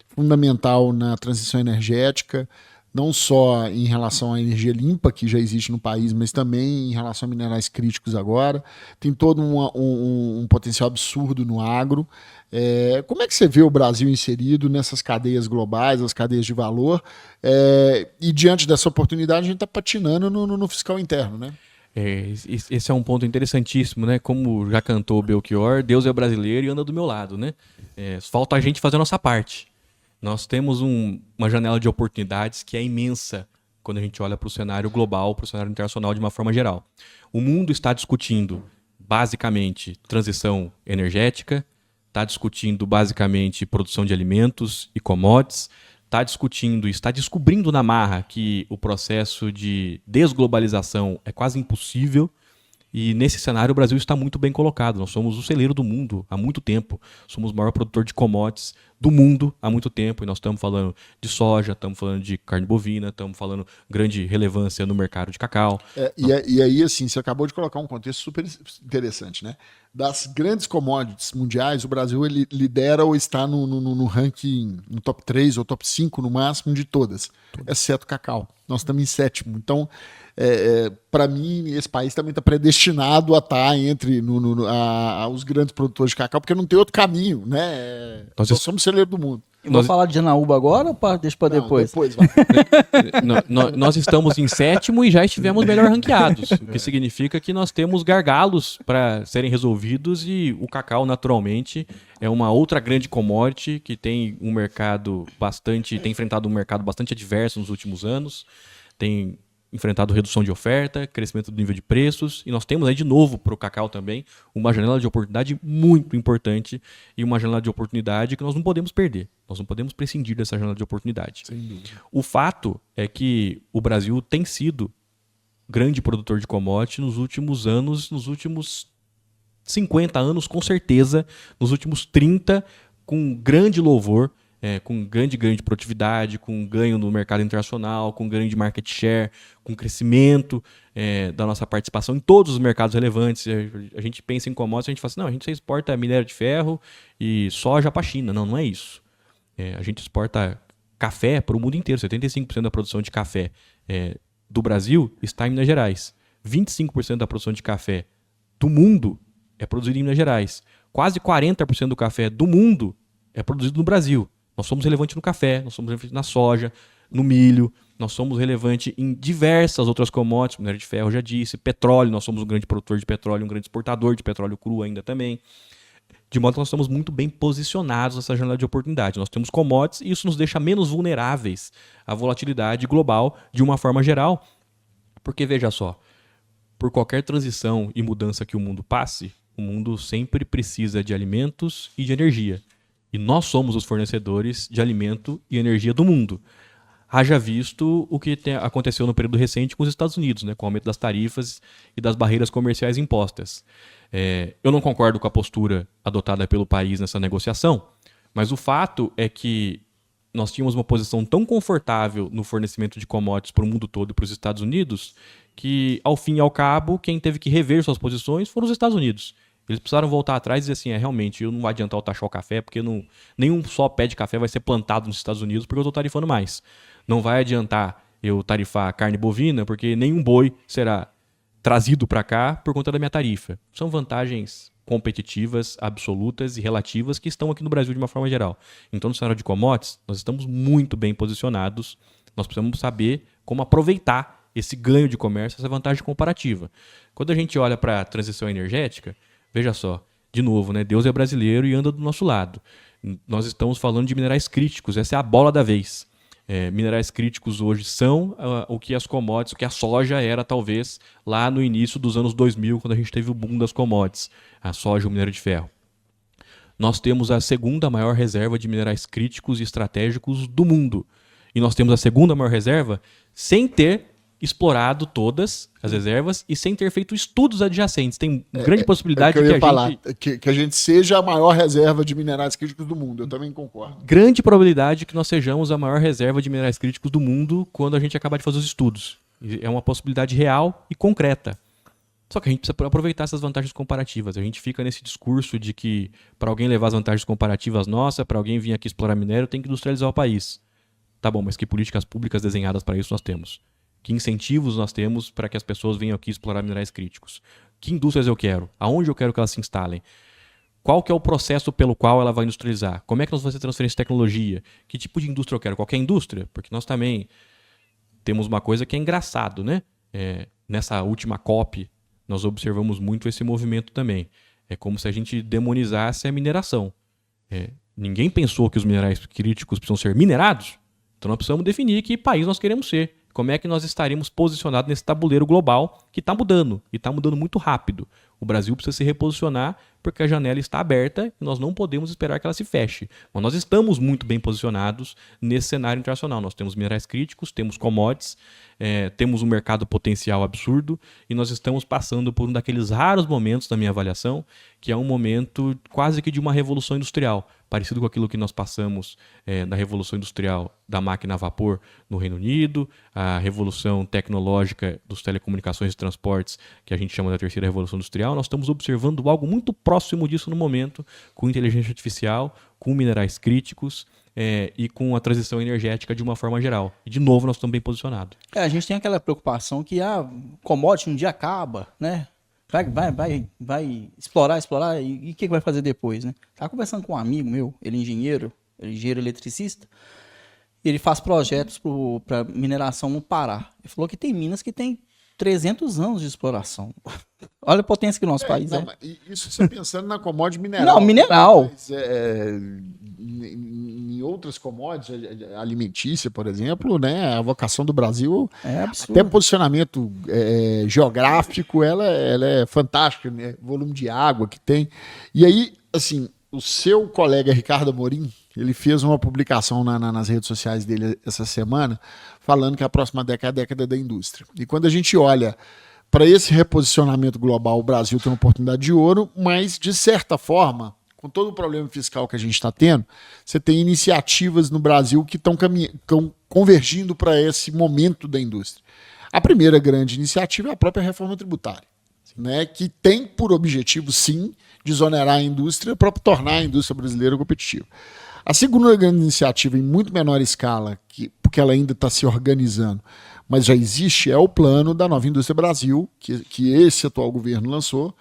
fundamental na transição energética, não só em relação à energia limpa que já existe no país, mas também em relação a minerais críticos agora. Tem todo um potencial absurdo no agro. Como é que você vê o Brasil inserido nessas cadeias globais, as cadeias de valor? E diante dessa oportunidade, a gente está patinando no fiscal interno, né? Esse é um ponto interessantíssimo, né? Como já cantou o Belchior, Deus é brasileiro e anda do meu lado, né? Falta a gente fazer a nossa parte. Nós temos uma janela de oportunidades que é imensa quando a gente olha para o cenário global, para o cenário internacional de uma forma geral. O mundo está discutindo, basicamente, transição energética, está discutindo, basicamente, produção de alimentos e commodities, está descobrindo na marra que o processo de desglobalização é quase impossível. E nesse cenário o Brasil está muito bem colocado. Nós somos o celeiro do mundo há muito tempo. Somos o maior produtor de commodities do mundo há muito tempo. E nós estamos falando de soja, estamos falando de carne bovina, estamos falando grande relevância no mercado de cacau. E aí, assim, você acabou de colocar um contexto super interessante, né? Das grandes commodities mundiais, o Brasil ele lidera ou está no ranking, no top 3 ou top 5 no máximo de todas, exceto cacau. Nós estamos em 7º. Então, para mim, esse país também está predestinado a estar entre os grandes produtores de cacau, porque não tem outro caminho, né? Nós somos celeiro do mundo. Vamos falar de Janaúba agora ou deixa para depois? Depois vai. Nós estamos em 7º e já estivemos melhor ranqueados, o que significa que nós temos gargalos para serem resolvidos, e o cacau, naturalmente, é uma outra grande commodity que tem tem enfrentado um mercado bastante adverso nos últimos anos, tem enfrentado redução de oferta, crescimento do nível de preços, e nós temos aí de novo para o cacau também uma janela de oportunidade muito importante, e uma janela de oportunidade que nós não podemos perder, nós não podemos prescindir dessa janela de oportunidade. Sem dúvida. O fato é que o Brasil tem sido grande produtor de commodity nos últimos anos, nos últimos 50 anos com certeza, nos últimos 30 com grande louvor, com grande produtividade, com ganho no mercado internacional, com ganho de market share, com crescimento da nossa participação em todos os mercados relevantes. A gente pensa em commodities, a gente fala assim, não, a gente exporta minério de ferro e soja para a China. Não é isso. A gente exporta café para o mundo inteiro. 75% da produção de café do Brasil está em Minas Gerais. 25% da produção de café do mundo é produzido em Minas Gerais. Quase 40% do café do mundo é produzido no Brasil. Nós somos relevantes no café, nós somos relevantes na soja, no milho, nós somos relevantes em diversas outras commodities, minério de ferro, já disse, petróleo, nós somos um grande produtor de petróleo, um grande exportador de petróleo cru ainda também. De modo que nós estamos muito bem posicionados nessa janela de oportunidade. Nós temos commodities e isso nos deixa menos vulneráveis à volatilidade global de uma forma geral. Porque, veja só, por qualquer transição e mudança que o mundo passe, o mundo sempre precisa de alimentos e de energia. E nós somos os fornecedores de alimento e energia do mundo. Haja visto o que aconteceu no período recente com os Estados Unidos, né, com o aumento das tarifas e das barreiras comerciais impostas. Eu não concordo com a postura adotada pelo país nessa negociação, mas o fato é que nós tínhamos uma posição tão confortável no fornecimento de commodities para o mundo todo e para os Estados Unidos, que, ao fim e ao cabo, quem teve que rever suas posições foram os Estados Unidos. Eles precisaram voltar atrás e dizer assim, realmente, não vai adiantar eu taxar o café, porque nenhum só pé de café vai ser plantado nos Estados Unidos porque eu estou tarifando mais. Não vai adiantar eu tarifar a carne bovina, porque nenhum boi será trazido para cá por conta da minha tarifa. São vantagens competitivas, absolutas e relativas que estão aqui no Brasil de uma forma geral. Então, no cenário de commodities, nós estamos muito bem posicionados. Nós precisamos saber como aproveitar esse ganho de comércio, essa vantagem comparativa. Quando a gente olha para a transição energética, veja só, de novo, né? Deus é brasileiro e anda do nosso lado. Nós estamos falando de minerais críticos, essa é a bola da vez. Minerais críticos hoje são o que as commodities, o que a soja era talvez lá no início dos anos 2000, quando a gente teve o boom das commodities, a soja e o minério de ferro. Nós temos a segunda maior reserva de minerais críticos e estratégicos do mundo. E nós temos a segunda maior reserva sem ter explorado todas as reservas e sem ter feito estudos adjacentes. Tem grande possibilidade que a gente seja a maior reserva de minerais críticos do mundo. Eu também concordo. Grande probabilidade que nós sejamos a maior reserva de minerais críticos do mundo quando a gente acabar de fazer os estudos. É uma possibilidade real e concreta. Só que a gente precisa aproveitar essas vantagens comparativas. A gente fica nesse discurso de que para alguém levar as vantagens comparativas nossa, para alguém vir aqui explorar minério, tem que industrializar o país. Tá bom, mas que políticas públicas desenhadas para isso nós temos? Que incentivos nós temos para que as pessoas venham aqui explorar minerais críticos? Que indústrias eu quero? Aonde eu quero que elas se instalem? Qual que é o processo pelo qual ela vai industrializar? Como é que nós vamos fazer transferência de tecnologia? Que tipo de indústria eu quero? Qualquer indústria? Porque nós também temos uma coisa que é engraçado, né? Nessa última COP, nós observamos muito esse movimento também. É como se a gente demonizasse a mineração. Ninguém pensou que os minerais críticos precisam ser minerados? Então nós precisamos definir que país nós queremos ser. Como é que nós estaremos posicionados nesse tabuleiro global que está mudando, e está mudando muito rápido. O Brasil precisa se reposicionar porque a janela está aberta e nós não podemos esperar que ela se feche. Mas nós estamos muito bem posicionados nesse cenário internacional. Nós temos minerais críticos, temos commodities, temos um mercado potencial absurdo e nós estamos passando por um daqueles raros momentos da minha avaliação, que é um momento quase que de uma revolução industrial, parecido com aquilo que nós passamos na revolução industrial da máquina a vapor no Reino Unido, a revolução tecnológica dos telecomunicações e transportes, que a gente chama da terceira revolução industrial. Nós estamos observando algo muito próximo disso no momento, com inteligência artificial, com minerais críticos e com a transição energética de uma forma geral. E, de novo, nós estamos bem posicionados. A gente tem aquela preocupação que commodity um dia acaba, né? Vai explorar, e o que vai fazer depois, né? Estava conversando com um amigo meu, ele é engenheiro eletricista, e ele faz projetos para mineração no Pará. Ele falou que tem minas que tem 300 anos de exploração. Olha a potência que o nosso país é. Isso você pensando na commodity mineral. Não, mineral. Mas, em outras commodities, alimentícia, por exemplo, né, a vocação do Brasil, até posicionamento geográfico, ela é fantástica, né? Volume de água que tem. E aí, assim, o seu colega Ricardo Amorim, ele fez uma publicação nas redes sociais dele essa semana, falando que a próxima década é a década da indústria. E quando a gente olha para esse reposicionamento global, o Brasil tem uma oportunidade de ouro, mas, de certa forma, com todo o problema fiscal que a gente está tendo, você tem iniciativas no Brasil que estão convergindo para esse momento da indústria. A primeira grande iniciativa é a própria reforma tributária, né, que tem por objetivo, sim, desonerar a indústria para tornar a indústria brasileira competitiva. A segunda grande iniciativa, em muito menor escala, porque ela ainda está se organizando, mas já existe, é o plano da Nova Indústria Brasil, que esse atual governo lançou.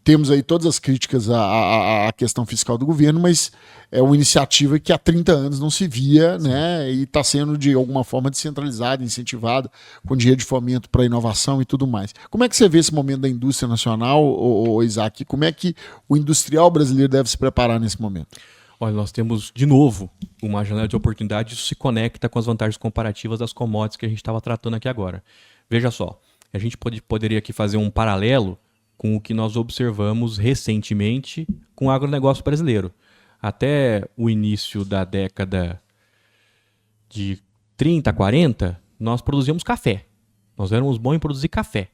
Temos aí todas as críticas à questão fiscal do governo, mas é uma iniciativa que há 30 anos não se via, né, e está sendo de alguma forma descentralizada, incentivada, com dinheiro de fomento para inovação e tudo mais. Como é que você vê esse momento da indústria nacional, Isaac? Como é que o industrial brasileiro deve se preparar nesse momento? Olha, nós temos, de novo, uma janela de oportunidade. Isso se conecta com as vantagens comparativas das commodities que a gente estava tratando aqui agora. Veja só, a gente poderia aqui fazer um paralelo com o que nós observamos recentemente com o agronegócio brasileiro. Até o início da década de 30, 40, nós produzíamos café. Nós éramos bons em produzir café.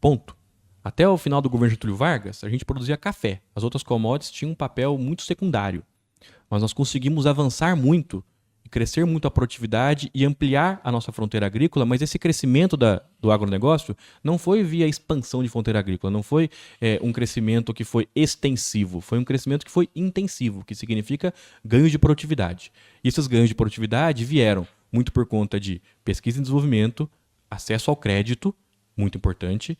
Ponto. Até o final do governo Getúlio Vargas, a gente produzia café. As outras commodities tinham um papel muito secundário. mas nós conseguimos avançar muito, crescer muito a produtividade e ampliar a nossa fronteira agrícola, mas esse crescimento do agronegócio não foi via expansão de fronteira agrícola, não foi um crescimento que foi extensivo, foi um crescimento que foi intensivo, que significa ganho de produtividade. E esses ganhos de produtividade vieram muito por conta de pesquisa e desenvolvimento, acesso ao crédito, muito importante,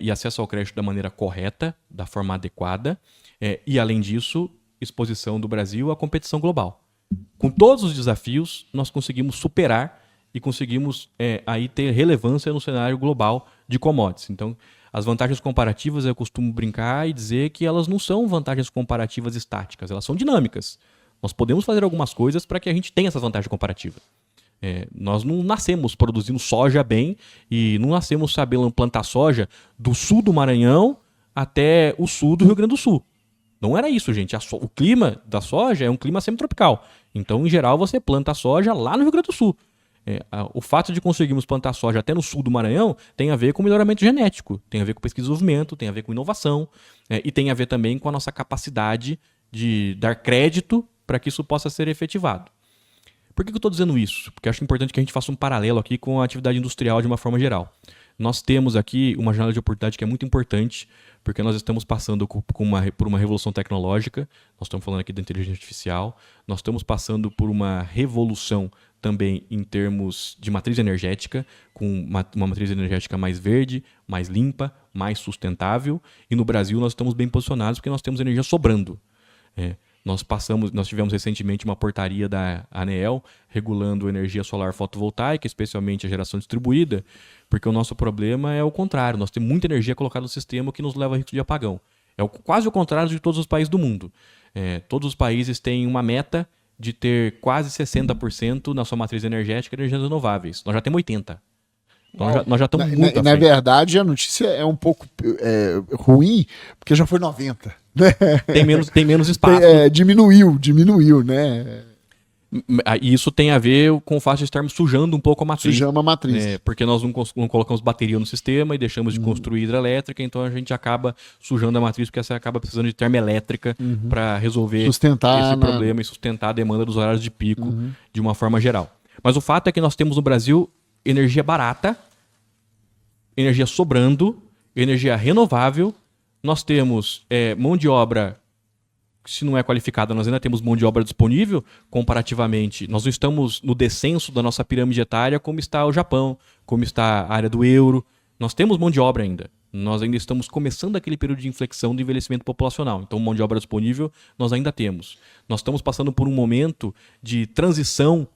e acesso ao crédito da maneira correta, da forma adequada, e além disso, exposição do Brasil à competição global. Com todos os desafios, nós conseguimos superar e conseguimos aí ter relevância no cenário global de commodities. Então, as vantagens comparativas, eu costumo brincar e dizer que elas não são vantagens comparativas estáticas, elas são dinâmicas. Nós podemos fazer algumas coisas para que a gente tenha essa vantagem comparativa. Nós não nascemos produzindo soja bem e não nascemos sabendo plantar soja do sul do Maranhão até o sul do Rio Grande do Sul. Não era isso, gente. O clima da soja é um clima semitropical. Então, em geral, você planta a soja lá no Rio Grande do Sul. O fato de conseguirmos plantar soja até no sul do Maranhão tem a ver com melhoramento genético, tem a ver com pesquisa e desenvolvimento, tem a ver com inovação e tem a ver também com a nossa capacidade de dar crédito para que isso possa ser efetivado. Por que eu estou dizendo isso? Porque eu acho importante que a gente faça um paralelo aqui com a atividade industrial de uma forma geral. Nós temos aqui uma janela de oportunidade que é muito importante, porque nós estamos passando por uma revolução tecnológica, nós estamos falando aqui da inteligência artificial, nós estamos passando por uma revolução também em termos de matriz energética, com uma matriz energética mais verde, mais limpa, mais sustentável, e no Brasil nós estamos bem posicionados porque nós temos energia sobrando. Nós tivemos recentemente uma portaria da ANEEL regulando energia solar fotovoltaica, especialmente a geração distribuída, porque o nosso problema é o contrário. Nós temos muita energia colocada no sistema que nos leva a risco de apagão. Quase o contrário de todos os países do mundo. Todos os países têm uma meta de ter quase 60% na sua matriz energética de energias renováveis. Nós já temos 80%. Então, nós já estamos muito à frente. Na verdade, a notícia é um pouco ruim, porque já foi 90%. Né? Tem menos espaço. Diminuiu, né? E isso tem a ver com o fato de estarmos sujando um pouco a matriz. Sujamos a matriz. Porque nós não colocamos bateria no sistema e deixamos de construir hidrelétrica, então a gente acaba sujando a matriz, porque você acaba precisando de termoelétrica para resolver esse problema e sustentar a demanda dos horários de pico de uma forma geral. Mas o fato é que nós temos no Brasil energia barata, energia sobrando, energia renovável. Nós temos mão de obra, se não é qualificada, nós ainda temos mão de obra disponível. Comparativamente, nós não estamos no descenso da nossa pirâmide etária como está o Japão, como está a área do euro. Nós temos mão de obra ainda. Nós ainda estamos começando aquele período de inflexão do envelhecimento populacional. Então, mão de obra disponível nós ainda temos. Nós estamos passando por um momento de transição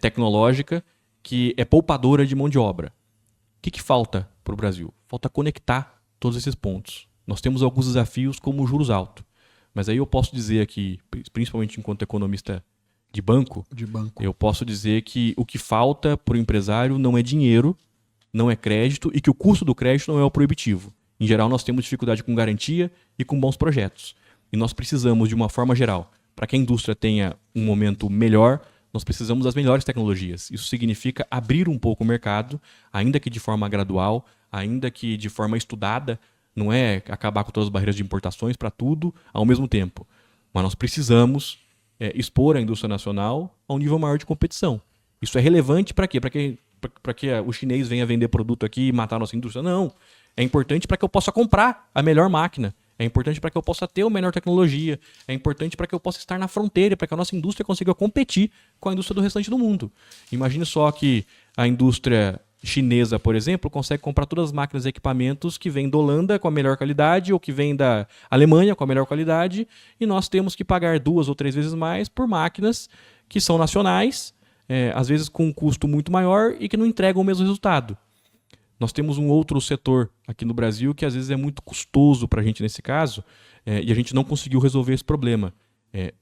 tecnológica que é poupadora de mão de obra. O que falta para o Brasil? Falta conectar todos esses pontos. Nós temos alguns desafios como o juros altos. Mas aí eu posso dizer aqui, principalmente enquanto economista de banco, eu posso dizer que o que falta para o empresário não é dinheiro, não é crédito e que o custo do crédito não é o proibitivo. Em geral, nós temos dificuldade com garantia e com bons projetos. E nós precisamos, de uma forma geral, para que a indústria tenha um momento melhor, nós precisamos das melhores tecnologias. Isso significa abrir um pouco o mercado, ainda que de forma gradual, ainda que de forma estudada. Não é acabar com todas as barreiras de importações para tudo ao mesmo tempo. Mas nós precisamos expor a indústria nacional a um nível maior de competição. Isso é relevante para quê? Para que o chinês venha vender produto aqui e matar a nossa indústria? Não. É importante para que eu possa comprar a melhor máquina. É importante para que eu possa ter a melhor tecnologia. É importante para que eu possa estar na fronteira, para que a nossa indústria consiga competir com a indústria do restante do mundo. Imagine só que a indústria chinesa, por exemplo, consegue comprar todas as máquinas e equipamentos que vêm da Holanda com a melhor qualidade ou que vêm da Alemanha com a melhor qualidade, e nós temos que pagar 2 ou 3 vezes mais por máquinas que são nacionais, às vezes com um custo muito maior e que não entregam o mesmo resultado. Nós temos um outro setor aqui no Brasil que às vezes é muito custoso para a gente nesse caso, e a gente não conseguiu resolver esse problema,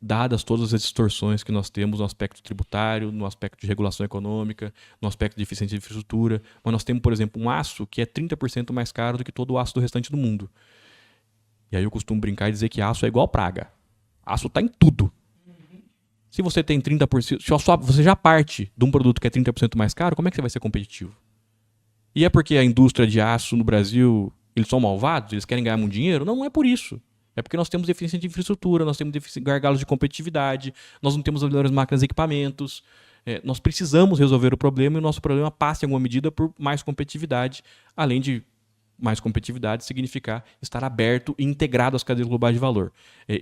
dadas todas as distorções que nós temos no aspecto tributário, no aspecto de regulação econômica, no aspecto de eficiência de infraestrutura. Mas nós temos, por exemplo, um aço que é 30% mais caro do que todo o aço do restante do mundo. E aí eu costumo brincar e dizer que aço é igual praga. Aço está em tudo. Se você tem 30%, você já parte de um produto que é 30% mais caro, como é que você vai ser competitivo? E é porque a indústria de aço no Brasil, eles são malvados? Eles querem ganhar muito dinheiro? Não, não é por isso. É porque nós temos deficiência de infraestrutura, nós temos gargalos de competitividade, nós não temos as melhores máquinas e equipamentos. Nós precisamos resolver o problema e o nosso problema passa, em alguma medida, por mais competitividade, além de mais competitividade significar estar aberto e integrado às cadeias globais de valor.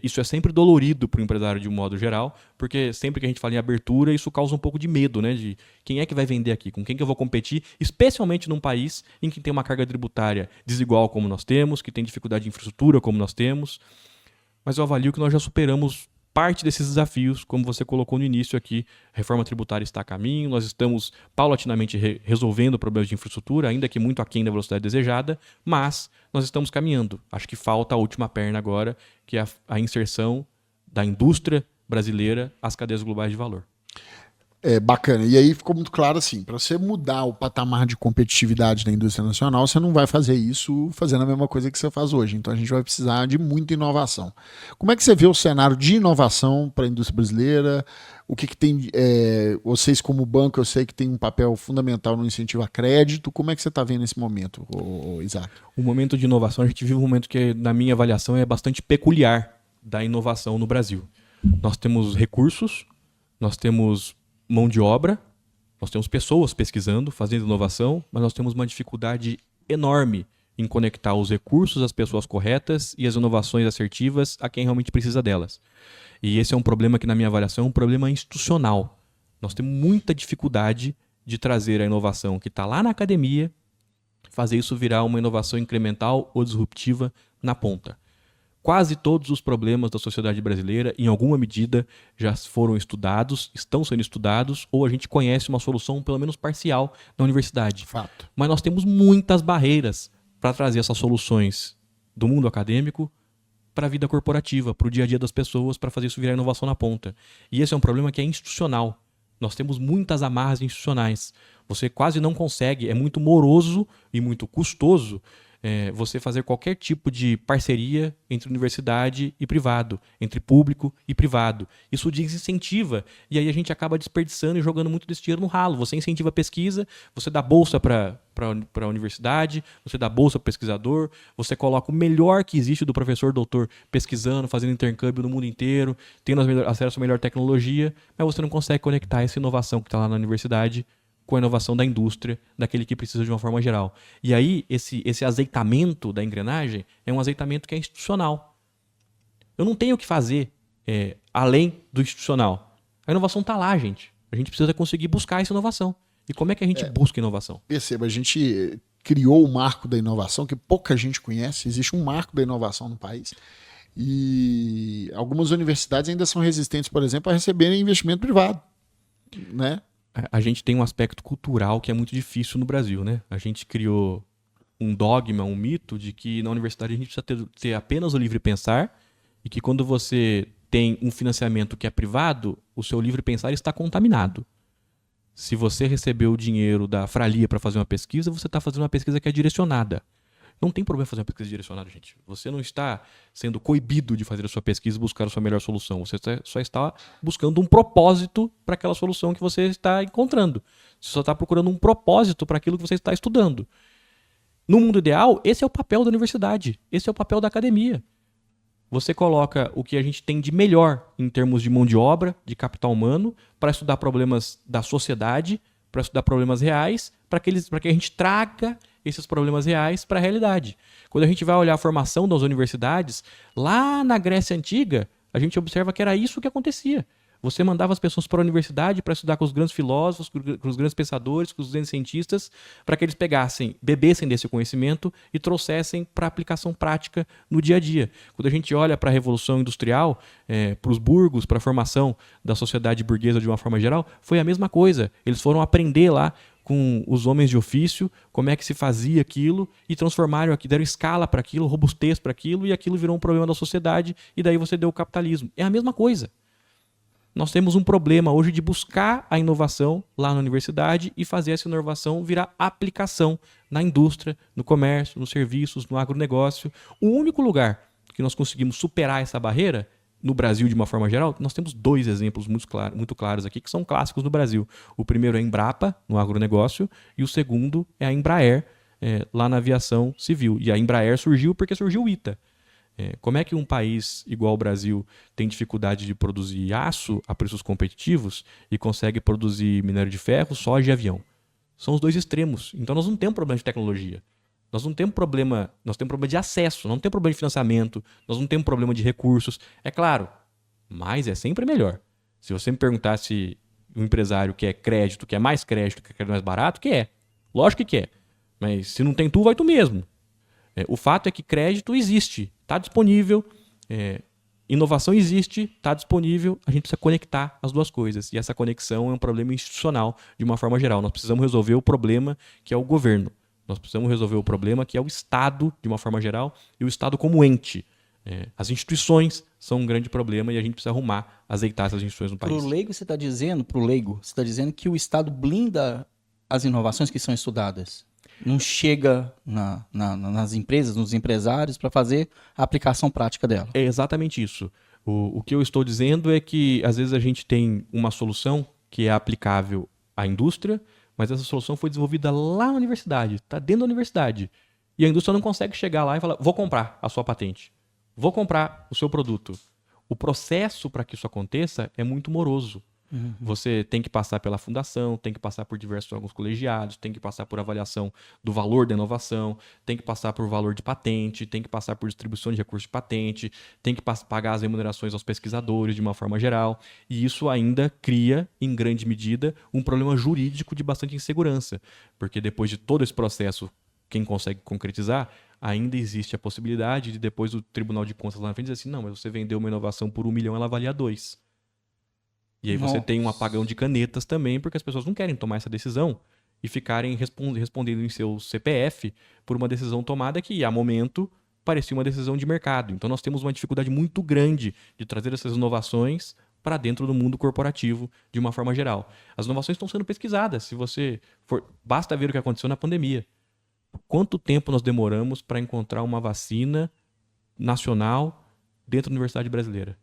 Isso é sempre dolorido para o empresário de um modo geral, porque sempre que a gente fala em abertura, isso causa um pouco de medo, né? De quem é que vai vender aqui, com quem que eu vou competir, especialmente num país em que tem uma carga tributária desigual como nós temos, que tem dificuldade de infraestrutura como nós temos. Mas eu avalio que nós já superamos parte desses desafios, como você colocou no início aqui, a reforma tributária está a caminho, nós estamos paulatinamente resolvendo problemas de infraestrutura, ainda que muito aquém da velocidade desejada, mas nós estamos caminhando. Acho que falta a última perna agora, que é a inserção da indústria brasileira às cadeias globais de valor. Bacana. E aí ficou muito claro assim, para você mudar o patamar de competitividade da indústria nacional, você não vai fazer isso fazendo a mesma coisa que você faz hoje. Então a gente vai precisar de muita inovação. Como é que você vê o cenário de inovação para a indústria brasileira? O que tem... vocês como banco, eu sei que tem um papel fundamental no incentivo a crédito. Como é que você está vendo esse momento, Isaac? O momento de inovação, a gente vive um momento que, na minha avaliação, é bastante peculiar da inovação no Brasil. Nós temos recursos, nós temos mão de obra, nós temos pessoas pesquisando, fazendo inovação, mas nós temos uma dificuldade enorme em conectar os recursos às pessoas corretas e as inovações assertivas a quem realmente precisa delas. E esse é um problema que, na minha avaliação, é um problema institucional. Nós temos muita dificuldade de trazer a inovação que está lá na academia, fazer isso virar uma inovação incremental ou disruptiva na ponta. Quase todos os problemas da sociedade brasileira, em alguma medida, já foram estudados, estão sendo estudados, ou a gente conhece uma solução, pelo menos parcial, na universidade. Fato. Mas nós temos muitas barreiras para trazer essas soluções do mundo acadêmico para a vida corporativa, para o dia a dia das pessoas, para fazer isso virar inovação na ponta. E esse é um problema que é institucional. Nós temos muitas amarras institucionais. Você quase não consegue, é muito moroso e muito custoso você fazer qualquer tipo de parceria entre universidade e privado, entre público e privado. Isso desincentiva, e aí a gente acaba desperdiçando e jogando muito desse dinheiro no ralo. Você incentiva a pesquisa, você dá bolsa para a universidade, você dá bolsa para o pesquisador, você coloca o melhor que existe do professor doutor pesquisando, fazendo intercâmbio no mundo inteiro, tendo acesso à melhor tecnologia, mas você não consegue conectar essa inovação que está lá na universidade com a inovação da indústria, daquele que precisa de uma forma geral. E aí, esse azeitamento da engrenagem é um azeitamento que é institucional. Eu não tenho o que fazer além do institucional. A inovação está lá, gente. A gente precisa conseguir buscar essa inovação. E como é que a gente busca inovação? Perceba, a gente criou o marco da inovação, que pouca gente conhece. Existe um marco da inovação no país. E algumas universidades ainda são resistentes, por exemplo, a receberem investimento privado, né? A gente tem um aspecto cultural que é muito difícil no Brasil, né? A gente criou um dogma, um mito de que na universidade a gente precisa ter apenas o livre pensar e que quando você tem um financiamento que é privado, o seu livre pensar está contaminado. Se você recebeu o dinheiro da Fralia para fazer uma pesquisa, você está fazendo uma pesquisa que é direcionada. Não tem problema fazer uma pesquisa direcionada, gente. Você não está sendo coibido de fazer a sua pesquisa e buscar a sua melhor solução. Você só está buscando um propósito para aquela solução que você está encontrando. Você só está procurando um propósito para aquilo que você está estudando. No mundo ideal, esse é o papel da universidade. Esse é o papel da academia. Você coloca o que a gente tem de melhor em termos de mão de obra, de capital humano, para estudar problemas da sociedade, para estudar problemas reais, para que a gente traga esses problemas reais para a realidade. Quando a gente vai olhar a formação das universidades, lá na Grécia Antiga, a gente observa que era isso que acontecia. Você mandava as pessoas para a universidade para estudar com os grandes filósofos, com os grandes pensadores, com os grandes cientistas, para que eles bebessem desse conhecimento e trouxessem para a aplicação prática no dia a dia. Quando a gente olha para a Revolução Industrial, para os burgos, para a formação da sociedade burguesa de uma forma geral, foi a mesma coisa. Eles foram aprender lá com os homens de ofício, como é que se fazia aquilo, e transformaram aqui, deram escala para aquilo, robustez para aquilo, e aquilo virou um problema da sociedade, e daí você deu o capitalismo. É a mesma coisa. Nós temos um problema hoje de buscar a inovação lá na universidade e fazer essa inovação virar aplicação na indústria, no comércio, nos serviços, no agronegócio. O único lugar que nós conseguimos superar essa barreira no Brasil, de uma forma geral, nós temos dois exemplos muito claros aqui, que são clássicos no Brasil. O primeiro é a Embrapa, no agronegócio, e o segundo é a Embraer, lá na aviação civil. E a Embraer surgiu porque surgiu o ITA. Como é que um país igual o Brasil tem dificuldade de produzir aço a preços competitivos e consegue produzir minério de ferro, soja e avião? São os dois extremos. Então nós não temos problema de tecnologia. Nós temos problema de acesso, não temos problema de financiamento, nós não temos problema de recursos. É claro, mas é sempre melhor. Se você me perguntar se um empresário quer crédito, quer mais crédito, quer crédito mais barato, quer. Lógico que quer. Mas se não tem tu, vai tu mesmo. O fato é que crédito existe, está disponível, inovação existe, está disponível, a gente precisa conectar as duas coisas. E essa conexão é um problema institucional de uma forma geral. Nós precisamos resolver o problema que é o governo. Nós precisamos resolver o problema que é o Estado, de uma forma geral, e o Estado como ente. As instituições são um grande problema e a gente precisa arrumar, azeitar essas instituições no país. Para o leigo, você está dizendo que o Estado blinda as inovações que são estudadas. Não chega nas empresas, nos empresários, para fazer a aplicação prática dela. É exatamente isso. O que eu estou dizendo é que, às vezes, a gente tem uma solução que é aplicável à indústria, mas essa solução foi desenvolvida lá na universidade, está dentro da universidade. E a indústria não consegue chegar lá e falar, vou comprar a sua patente, vou comprar o seu produto. O processo para que isso aconteça é muito moroso. Você tem que passar pela fundação, tem que passar por diversos órgãos colegiados, tem que passar por avaliação do valor da inovação, tem que passar por valor de patente, tem que passar por distribuição de recursos de patente, tem que pagar as remunerações aos pesquisadores de uma forma geral. E isso ainda cria, em grande medida, um problema jurídico de bastante insegurança. Porque depois de todo esse processo, quem consegue concretizar, ainda existe a possibilidade de depois o Tribunal de Contas lá na frente dizer assim, não, mas você vendeu uma inovação por 1 milhão, ela valia 2. E aí você tem um apagão de canetas também, porque as pessoas não querem tomar essa decisão e ficarem respondendo em seu CPF por uma decisão tomada que, a momento, parecia uma decisão de mercado. Então nós temos uma dificuldade muito grande de trazer essas inovações para dentro do mundo corporativo de uma forma geral. As inovações estão sendo pesquisadas. Se você basta ver o que aconteceu na pandemia. Quanto tempo nós demoramos para encontrar uma vacina nacional dentro da Universidade Brasileira?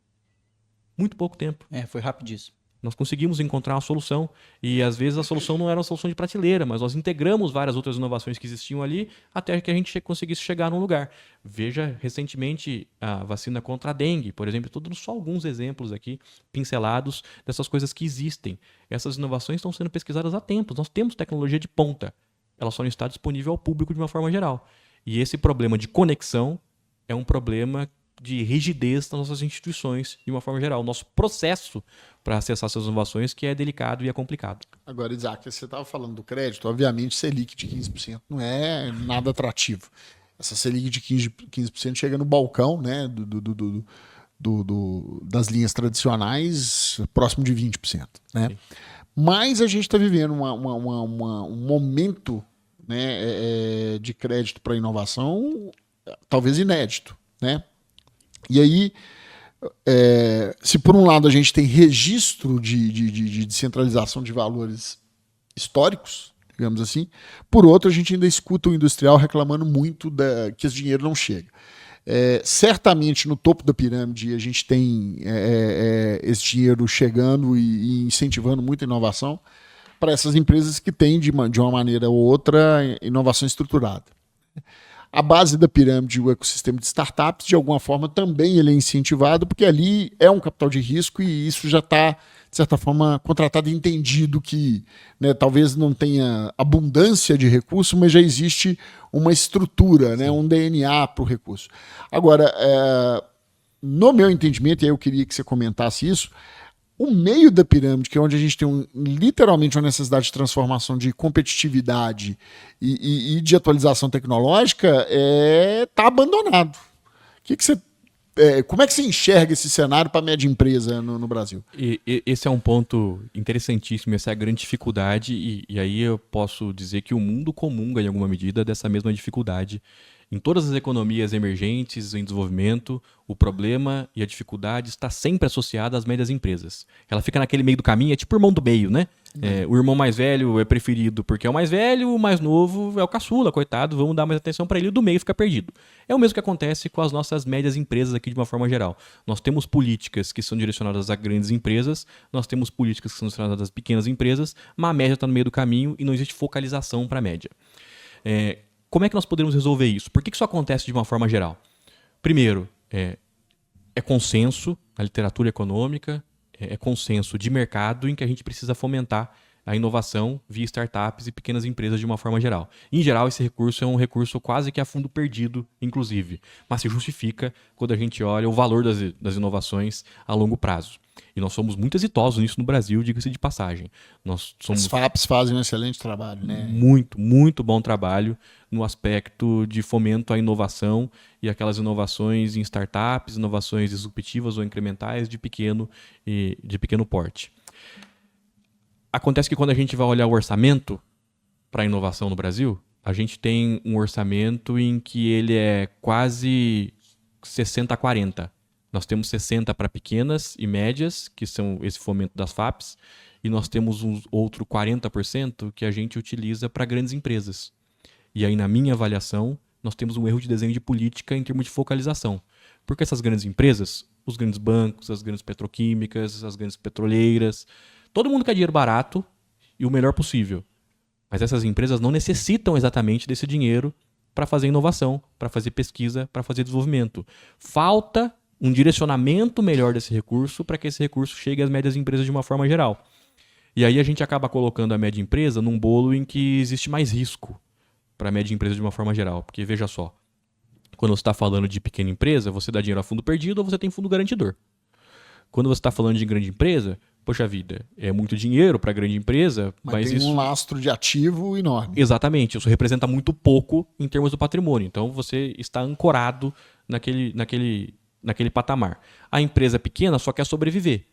Muito pouco tempo. Foi rapidíssimo. Nós conseguimos encontrar uma solução. E às vezes a solução não era uma solução de prateleira, mas nós integramos várias outras inovações que existiam ali até que a gente conseguisse chegar num lugar. Veja recentemente a vacina contra a dengue, por exemplo. Estou dando só alguns exemplos aqui, pincelados, dessas coisas que existem. Essas inovações estão sendo pesquisadas há tempos. Nós temos tecnologia de ponta. Ela só não está disponível ao público de uma forma geral. E esse problema de conexão é um problema de rigidez das nossas instituições, de uma forma geral. O nosso processo para acessar essas inovações que é delicado e é complicado. Agora, Isaac, você estava falando do crédito, obviamente Selic de 15% não é nada atrativo. Essa Selic de 15% chega no balcão, né, das linhas tradicionais, próximo de 20%. Né? Sim. Mas a gente está vivendo um momento, né, de crédito para inovação talvez inédito, né? E aí, se por um lado a gente tem registro de descentralização de valores históricos, digamos assim, por outro a gente ainda escuta o industrial reclamando muito que esse dinheiro não chega. Certamente no topo da pirâmide a gente tem esse dinheiro chegando e incentivando muita inovação para essas empresas que têm de uma maneira ou outra inovação estruturada. A base da pirâmide, o ecossistema de startups, de alguma forma também ele é incentivado, porque ali é um capital de risco e isso já está, de certa forma, contratado e entendido que, né, talvez não tenha abundância de recurso, mas já existe uma estrutura, né, um DNA para o recurso. Agora, no meu entendimento, e aí eu queria que você comentasse isso, o meio da pirâmide, que é onde a gente tem literalmente uma necessidade de transformação, de competitividade e de atualização tecnológica, está abandonado. Como é que você enxerga esse cenário para a média empresa no Brasil? Esse é um ponto interessantíssimo, essa é a grande dificuldade, e aí eu posso dizer que o mundo comunga, em alguma medida, dessa mesma dificuldade. Em todas as economias emergentes, em desenvolvimento, o problema e a dificuldade está sempre associada às médias empresas. Ela fica naquele meio do caminho, é tipo o irmão do meio, né? O irmão mais velho é preferido porque é o mais velho, o mais novo é o caçula, coitado, vamos dar mais atenção para ele, o do meio fica perdido. É o mesmo que acontece com as nossas médias empresas aqui de uma forma geral. Nós temos políticas que são direcionadas a grandes empresas, nós temos políticas que são direcionadas às pequenas empresas, mas a média está no meio do caminho e não existe focalização para a média. Como é que nós podemos resolver isso? Por que isso acontece de uma forma geral? Primeiro, é consenso na literatura econômica, é consenso de mercado em que a gente precisa fomentar a inovação via startups e pequenas empresas de uma forma geral. Em geral, esse recurso é um recurso quase que a fundo perdido, inclusive, mas se justifica quando a gente olha o valor das inovações a longo prazo. E nós somos muito exitosos nisso no Brasil, diga-se de passagem. Nós somos As FAPs fazem um excelente trabalho, né? muito, muito bom trabalho no aspecto de fomento à inovação e aquelas inovações em startups, inovações disruptivas ou incrementais de pequeno porte. Acontece que quando a gente vai olhar o orçamento para a inovação no Brasil, a gente tem um orçamento em que ele é quase 60-40. Nós temos 60 para pequenas e médias, que são esse fomento das FAPs, e nós temos um outro 40% que a gente utiliza para grandes empresas. E aí, na minha avaliação, nós temos um erro de desenho de política em termos de focalização. Porque essas grandes empresas, os grandes bancos, as grandes petroquímicas, as grandes petroleiras, todo mundo quer dinheiro barato e o melhor possível. Mas essas empresas não necessitam exatamente desse dinheiro para fazer inovação, para fazer pesquisa, para fazer desenvolvimento. Falta um direcionamento melhor desse recurso para que esse recurso chegue às médias empresas de uma forma geral. E aí a gente acaba colocando a média empresa num bolo em que existe mais risco para a média empresa de uma forma geral. Porque veja só, quando você está falando de pequena empresa, você dá dinheiro a fundo perdido ou você tem fundo garantidor. Quando você está falando de grande empresa, poxa vida, é muito dinheiro para a grande empresa, mas tem isso... um lastro de ativo enorme. Exatamente, isso representa muito pouco em termos do patrimônio. Então você está ancorado naquele patamar. A empresa pequena só quer sobreviver.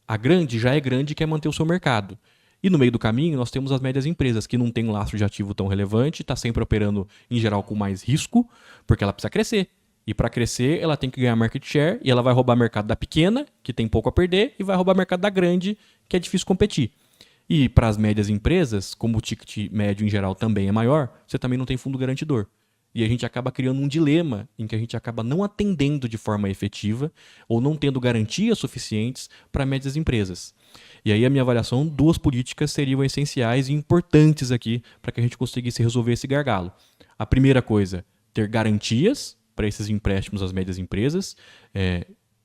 A grande já é grande e quer manter o seu mercado. E no meio do caminho nós temos as médias empresas, que não tem um lastro de ativo tão relevante, está sempre operando, em geral, com mais risco, porque ela precisa crescer. E para crescer, ela tem que ganhar market share, e ela vai roubar mercado da pequena, que tem pouco a perder, e vai roubar mercado da grande, que é difícil competir. E para as médias empresas, como o ticket médio em geral também é maior, você também não tem fundo garantidor. E a gente acaba criando um dilema em que a gente acaba não atendendo de forma efetiva ou não tendo garantias suficientes para médias empresas. E aí a minha avaliação, 2 políticas seriam essenciais e importantes aqui para que a gente conseguisse resolver esse gargalo. A primeira coisa, ter garantias para esses empréstimos às médias empresas.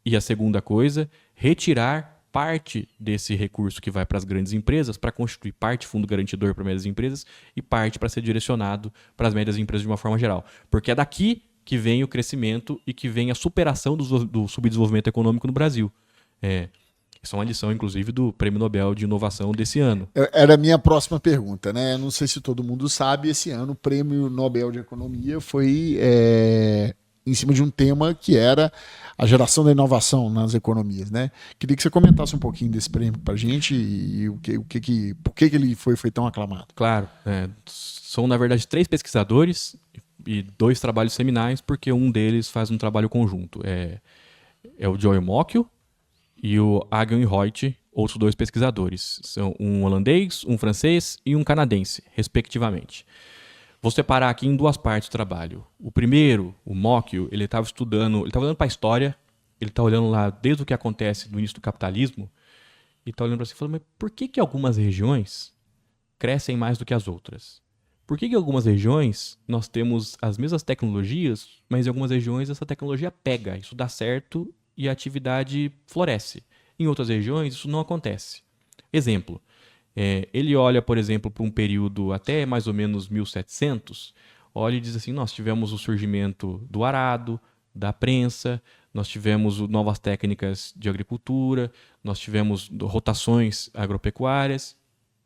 E a segunda coisa, retirar parte desse recurso que vai para as grandes empresas para constituir parte fundo garantidor para médias empresas e parte para ser direcionado para as médias empresas de uma forma geral. Porque é daqui que vem o crescimento e que vem a superação do subdesenvolvimento econômico no Brasil. Isso é uma lição, inclusive, do Prêmio Nobel de Inovação desse ano. Era a minha próxima pergunta, né? Não sei se todo mundo sabe, esse ano o Prêmio Nobel de Economia foi em cima de um tema que era a geração da inovação nas economias, né? Queria que você comentasse um pouquinho desse prêmio para a gente e por que ele foi tão aclamado. Claro. São, na verdade, 3 pesquisadores e 2 trabalhos seminais, porque um deles faz um trabalho conjunto. É o Joel Mocchio e o Agen Reut, outros 2 pesquisadores. São um holandês, um francês e um canadense, respectivamente. Vou separar aqui em 2 partes do trabalho. O primeiro, o Mocchio, ele estava olhando para a história, ele está olhando lá desde o que acontece no início do capitalismo, e está olhando para si e falando, mas por que algumas regiões crescem mais do que as outras? Por que em algumas regiões nós temos as mesmas tecnologias, mas em algumas regiões essa tecnologia pega, isso dá certo e a atividade floresce. Em outras regiões isso não acontece. Exemplo. Ele olha, por exemplo, para um período até mais ou menos 1700, olha e diz assim, nós tivemos o surgimento do arado, da prensa, nós tivemos novas técnicas de agricultura, nós tivemos rotações agropecuárias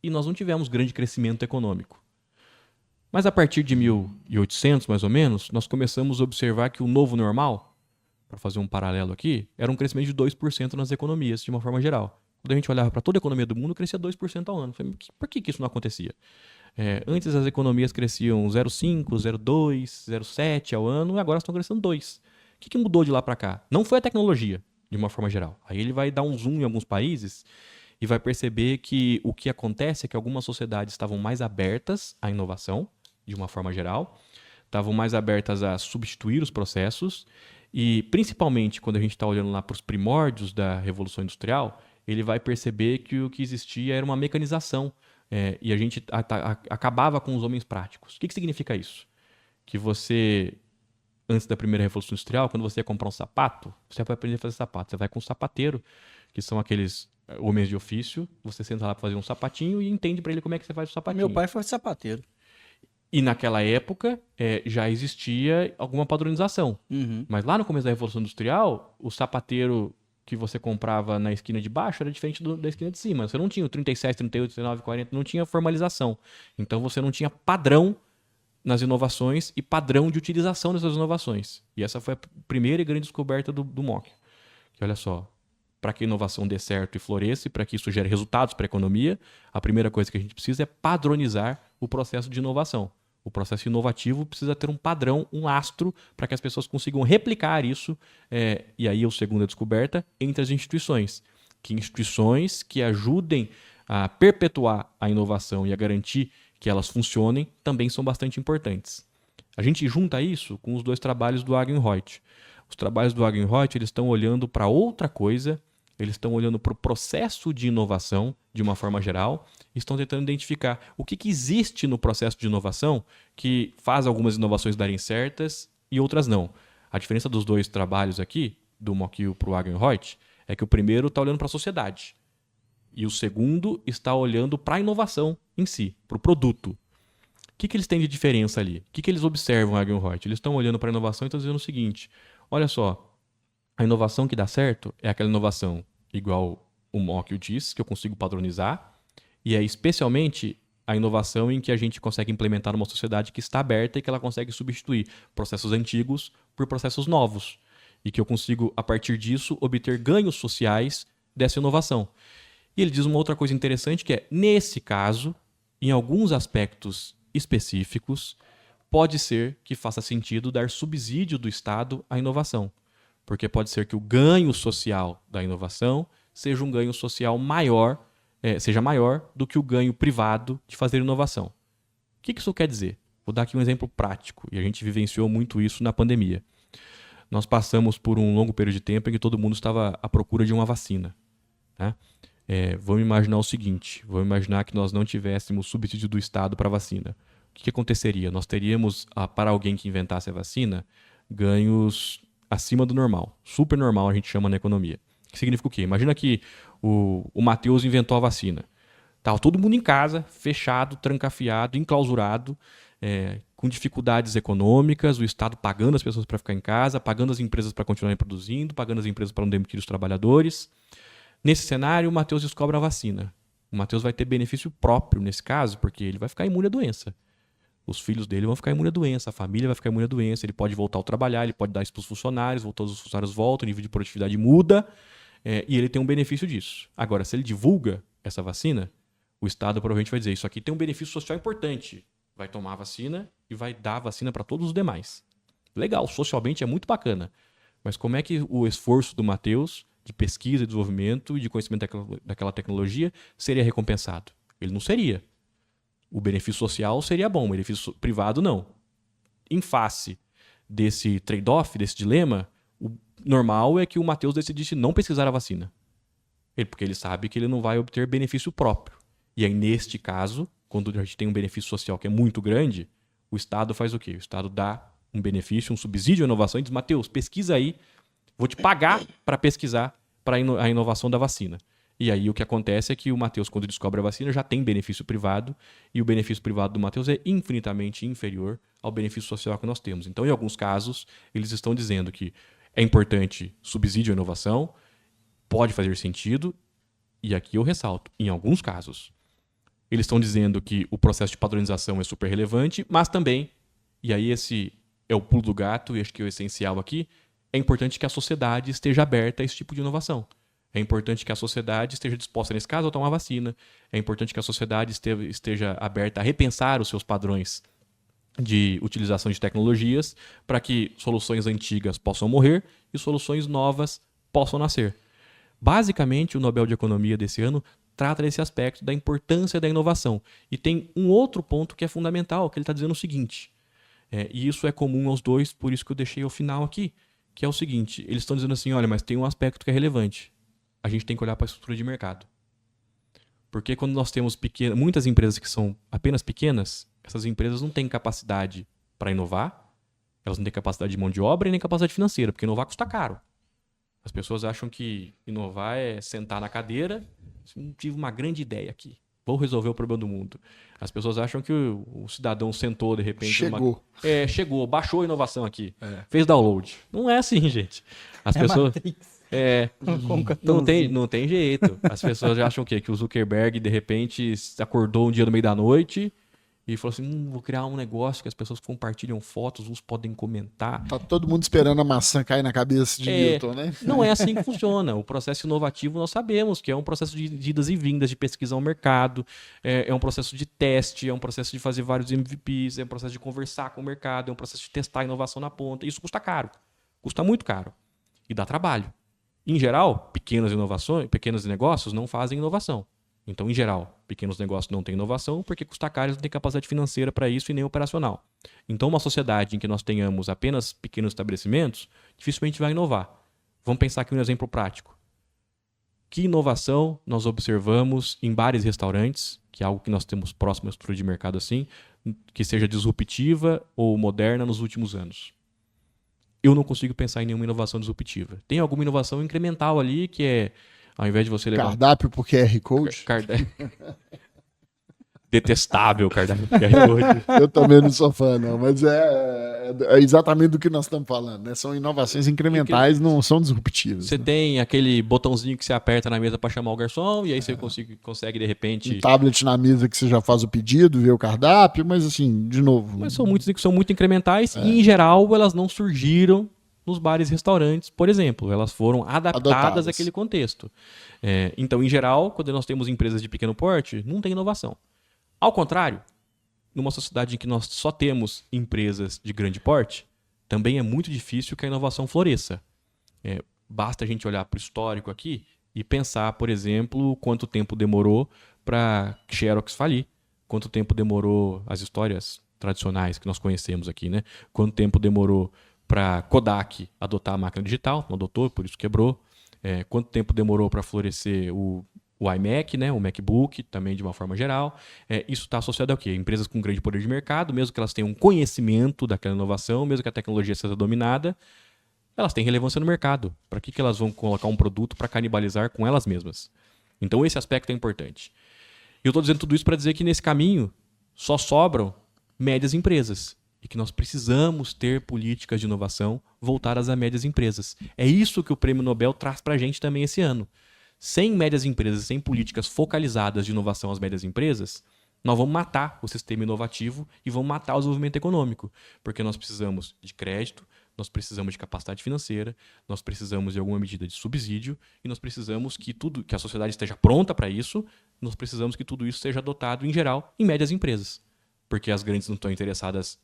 e nós não tivemos grande crescimento econômico. Mas a partir de 1800, mais ou menos, nós começamos a observar que o novo normal, para fazer um paralelo aqui, era um crescimento de 2% nas economias, de uma forma geral. Quando a gente olhava para toda a economia do mundo, crescia 2% ao ano. Por que isso não acontecia? Antes as economias cresciam 0,5%, 0,2%, 0,7% ao ano, e agora estão crescendo 2%. O que mudou de lá para cá? Não foi a tecnologia, de uma forma geral. Aí ele vai dar um zoom em alguns países e vai perceber que o que acontece é que algumas sociedades estavam mais abertas à inovação, de uma forma geral, estavam mais abertas a substituir os processos, e principalmente quando a gente está olhando lá para os primórdios da Revolução Industrial, ele vai perceber que o que existia era uma mecanização e a gente acabava com os homens práticos. O que significa isso? Que você antes da primeira Revolução Industrial, quando você ia comprar um sapato, você vai aprender a fazer sapato. Você vai com um sapateiro, que são aqueles homens de ofício, você senta lá para fazer um sapatinho e entende para ele como é que você faz o sapatinho. Meu pai foi sapateiro. E naquela época já existia alguma padronização. Uhum. Mas lá no começo da Revolução Industrial, o sapateiro que você comprava na esquina de baixo era diferente da esquina de cima. Você não tinha o 37, 38, 39, 40, não tinha formalização. Então você não tinha padrão nas inovações e padrão de utilização dessas inovações. E essa foi a primeira e grande descoberta do MOC. Que olha só, para que a inovação dê certo e floresça, para que isso gere resultados para a economia, a primeira coisa que a gente precisa é padronizar o processo de inovação. O processo inovativo precisa ter um padrão, um lastro, para que as pessoas consigam replicar isso. E aí, a segunda descoberta, entre as instituições. Que instituições que ajudem a perpetuar a inovação e a garantir que elas funcionem também são bastante importantes. A gente junta isso com os dois trabalhos do Agenhoit. Os trabalhos do Agenhoit, eles estão olhando para outra coisa, eles estão olhando para o processo de inovação, de uma forma geral, e estão tentando identificar o que existe no processo de inovação que faz algumas inovações darem certas e outras não. A diferença dos dois trabalhos aqui, do Mockhill para o Agenhoit, é que o primeiro está olhando para a sociedade e o segundo está olhando para a inovação em si, para o produto. O que eles têm de diferença ali? O que eles observam, Agenhoit? Eles estão olhando para a inovação e estão dizendo o seguinte: olha só, a inovação que dá certo é aquela inovação igual o Mockhill diz, que eu consigo padronizar, e é especialmente a inovação em que a gente consegue implementar numa sociedade que está aberta e que ela consegue substituir processos antigos por processos novos, e que eu consigo, a partir disso, obter ganhos sociais dessa inovação. E ele diz uma outra coisa interessante, que é, nesse caso, em alguns aspectos específicos, pode ser que faça sentido dar subsídio do Estado à inovação. Porque pode ser que o ganho social da inovação seja um ganho social maior, seja maior do que o ganho privado de fazer inovação. O que isso quer dizer? Vou dar aqui um exemplo prático, e a gente vivenciou muito isso na pandemia. Nós passamos por um longo período de tempo em que todo mundo estava à procura de uma vacina. Tá? Vamos imaginar o seguinte, vamos imaginar que nós não tivéssemos subsídio do Estado para a vacina. O que aconteceria? Nós teríamos, para alguém que inventasse a vacina, ganhos acima do normal. Super normal a gente chama na economia. Que significa o quê? Imagina que o Matheus inventou a vacina. Tava todo mundo em casa, fechado, trancafiado, enclausurado, com dificuldades econômicas, o Estado pagando as pessoas para ficar em casa, pagando as empresas para continuarem produzindo, pagando as empresas para não demitir os trabalhadores. Nesse cenário, o Matheus descobre a vacina. O Matheus vai ter benefício próprio nesse caso, porque ele vai ficar imune à doença. Os filhos dele vão ficar imune à doença, a família vai ficar imune à doença, ele pode voltar ao trabalhar, ele pode dar isso para os funcionários, todos os funcionários voltam, o nível de produtividade muda, e ele tem um benefício disso. Agora, se ele divulga essa vacina, o Estado provavelmente vai dizer, isso aqui tem um benefício social importante, vai tomar a vacina e vai dar a vacina para todos os demais. Legal, socialmente é muito bacana, mas como é que o esforço do Matheus de pesquisa e desenvolvimento e de conhecimento daquela tecnologia seria recompensado? Ele não seria. O benefício social seria bom, o benefício privado não. Em face desse trade-off, desse dilema, o normal é que o Matheus decidisse não pesquisar a vacina. Porque ele sabe que ele não vai obter benefício próprio. E aí, neste caso, quando a gente tem um benefício social que é muito grande, o Estado faz o quê? O Estado dá um benefício, um subsídio à inovação e diz, Matheus, pesquisa aí, vou te pagar para pesquisar para a inovação da vacina. E aí o que acontece é que o Matheus, quando descobre a vacina, já tem benefício privado, e o benefício privado do Matheus é infinitamente inferior ao benefício social que nós temos. Então, em alguns casos, eles estão dizendo que é importante subsídio à inovação, pode fazer sentido, e aqui eu ressalto, em alguns casos. Eles estão dizendo que o processo de padronização é super relevante, mas também, e aí esse é o pulo do gato, e acho que é o essencial aqui, é importante que a sociedade esteja aberta a esse tipo de inovação. É importante que a sociedade esteja disposta, nesse caso, a tomar vacina. É importante que a sociedade esteja aberta a repensar os seus padrões de utilização de tecnologias para que soluções antigas possam morrer e soluções novas possam nascer. Basicamente, o Nobel de Economia desse ano trata desse aspecto da importância da inovação. E tem um outro ponto que é fundamental, que ele está dizendo o seguinte, e isso é comum aos dois, por isso que eu deixei ao final aqui, que é o seguinte, eles estão dizendo assim, olha, mas tem um aspecto que é relevante. A gente tem que olhar para a estrutura de mercado. Porque quando nós temos muitas empresas que são apenas pequenas, essas empresas não têm capacidade para inovar Elas não têm capacidade de mão de obra e nem capacidade financeira, porque inovar custa caro. As pessoas acham que inovar é sentar na cadeira, tive uma grande ideia aqui, vou resolver o problema do mundo. As pessoas acham que o cidadão sentou de repente... Chegou, baixou a inovação aqui, fez download. Não é assim, gente. As pessoas... Matrix. Não tem jeito. As pessoas já acham o quê? Que o Zuckerberg, de repente, acordou um dia no meio da noite e falou assim, vou criar um negócio que as pessoas compartilham fotos, uns podem comentar. Tá todo mundo esperando a maçã cair na cabeça de Newton, né? Não é assim que funciona. O processo inovativo nós sabemos que é um processo de idas e vindas, de pesquisar o mercado, é um processo de teste, é um processo de fazer vários MVPs, é um processo de conversar com o mercado, é um processo de testar a inovação na ponta. Isso custa caro. Custa muito caro. E dá trabalho. Em geral, pequenas negócios não fazem inovação. Então, em geral, pequenos negócios não têm inovação porque custa caro e não tem capacidade financeira para isso e nem operacional. Então, uma sociedade em que nós tenhamos apenas pequenos estabelecimentos, dificilmente vai inovar. Vamos pensar aqui um exemplo prático. Que inovação nós observamos em bares e restaurantes, que é algo que nós temos próximo à estrutura de mercado assim, que seja disruptiva ou moderna nos últimos anos? Eu não consigo pensar em nenhuma inovação disruptiva. Tem alguma inovação incremental ali que é, ao invés de você levar... Cardápio por QR Code? Detestável cardápio por QR Code. Eu também não sou fã, não, mas é exatamente do que nós estamos falando, né? São inovações incrementais, não são disruptivas. Você tem aquele botãozinho que você aperta na mesa para chamar o garçom e aí você consegue de repente... Um tablet na mesa que você já faz o pedido, vê o cardápio, mas assim, de novo... Mas são muito incrementais e, em geral, elas não surgiram nos bares e restaurantes, por exemplo. Elas foram adaptadas àquele contexto. Então, em geral, quando nós temos empresas de pequeno porte, não tem inovação. Ao contrário, numa sociedade em que nós só temos empresas de grande porte, também é muito difícil que a inovação floresça. Basta a gente olhar para o histórico aqui e pensar, por exemplo, quanto tempo demorou para Xerox falir, quanto tempo demorou as histórias tradicionais que nós conhecemos aqui, né? Quanto tempo demorou para Kodak adotar a máquina digital, não adotou, por isso quebrou. Quanto tempo demorou para florescer o iMac, né, o MacBook, também de uma forma geral. Isso está associado ao quê? Empresas com grande poder de mercado, mesmo que elas tenham conhecimento daquela inovação, mesmo que a tecnologia seja dominada, elas têm relevância no mercado. Para que elas vão colocar um produto para canibalizar com elas mesmas? Então esse aspecto é importante. E eu estou dizendo tudo isso para dizer que nesse caminho só sobram médias empresas e que nós precisamos ter políticas de inovação voltadas a médias empresas. É isso que o Prêmio Nobel traz para a gente também esse ano. Sem médias empresas, sem políticas focalizadas de inovação às médias empresas, nós vamos matar o sistema inovativo e vamos matar o desenvolvimento econômico. Porque nós precisamos de crédito, nós precisamos de capacidade financeira, nós precisamos de alguma medida de subsídio e nós precisamos que a sociedade esteja pronta para isso, nós precisamos que tudo isso seja adotado, em geral, em médias empresas. Porque as grandes não estão interessadas...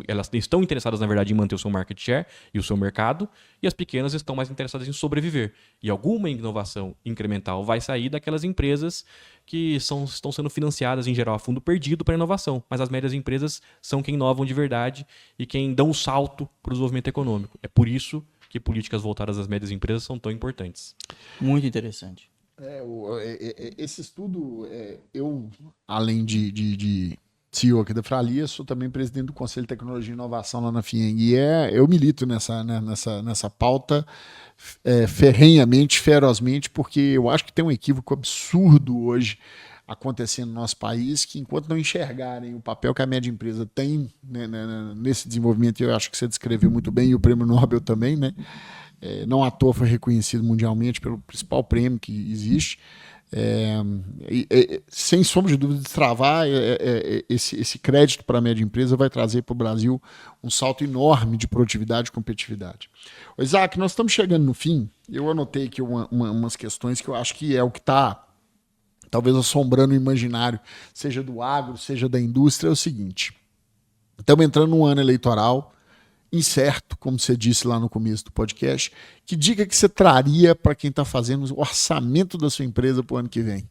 Elas estão interessadas, na verdade, em manter o seu market share e o seu mercado, e as pequenas estão mais interessadas em sobreviver. E alguma inovação incremental vai sair daquelas empresas que estão sendo financiadas, em geral, a fundo perdido para a inovação. Mas as médias empresas são quem inovam de verdade e quem dão um salto para o desenvolvimento econômico. É por isso que políticas voltadas às médias empresas são tão importantes. Muito interessante. Esse estudo, eu, além de CEO aqui da Fralia, sou também presidente do Conselho de Tecnologia e Inovação lá na FIENG. E eu milito nessa pauta ferrenhamente, ferozmente, porque eu acho que tem um equívoco absurdo hoje acontecendo no nosso país, que enquanto não enxergarem o papel que a média empresa tem, né, nesse desenvolvimento, eu acho que você descreveu muito bem, e o Prêmio Nobel também, né? Não à toa foi reconhecido mundialmente pelo principal prêmio que existe. Sem sombra de dúvida, destravar esse crédito para a média empresa vai trazer para o Brasil um salto enorme de produtividade e competitividade. Isaac, nós estamos chegando no fim. Eu anotei aqui umas questões que eu acho que é o que está talvez assombrando o imaginário, seja do agro, seja da indústria. É o seguinte: estamos entrando num ano eleitoral incerto, como você disse lá no começo do podcast. Que dica que você traria para quem está fazendo o orçamento da sua empresa para o ano que vem?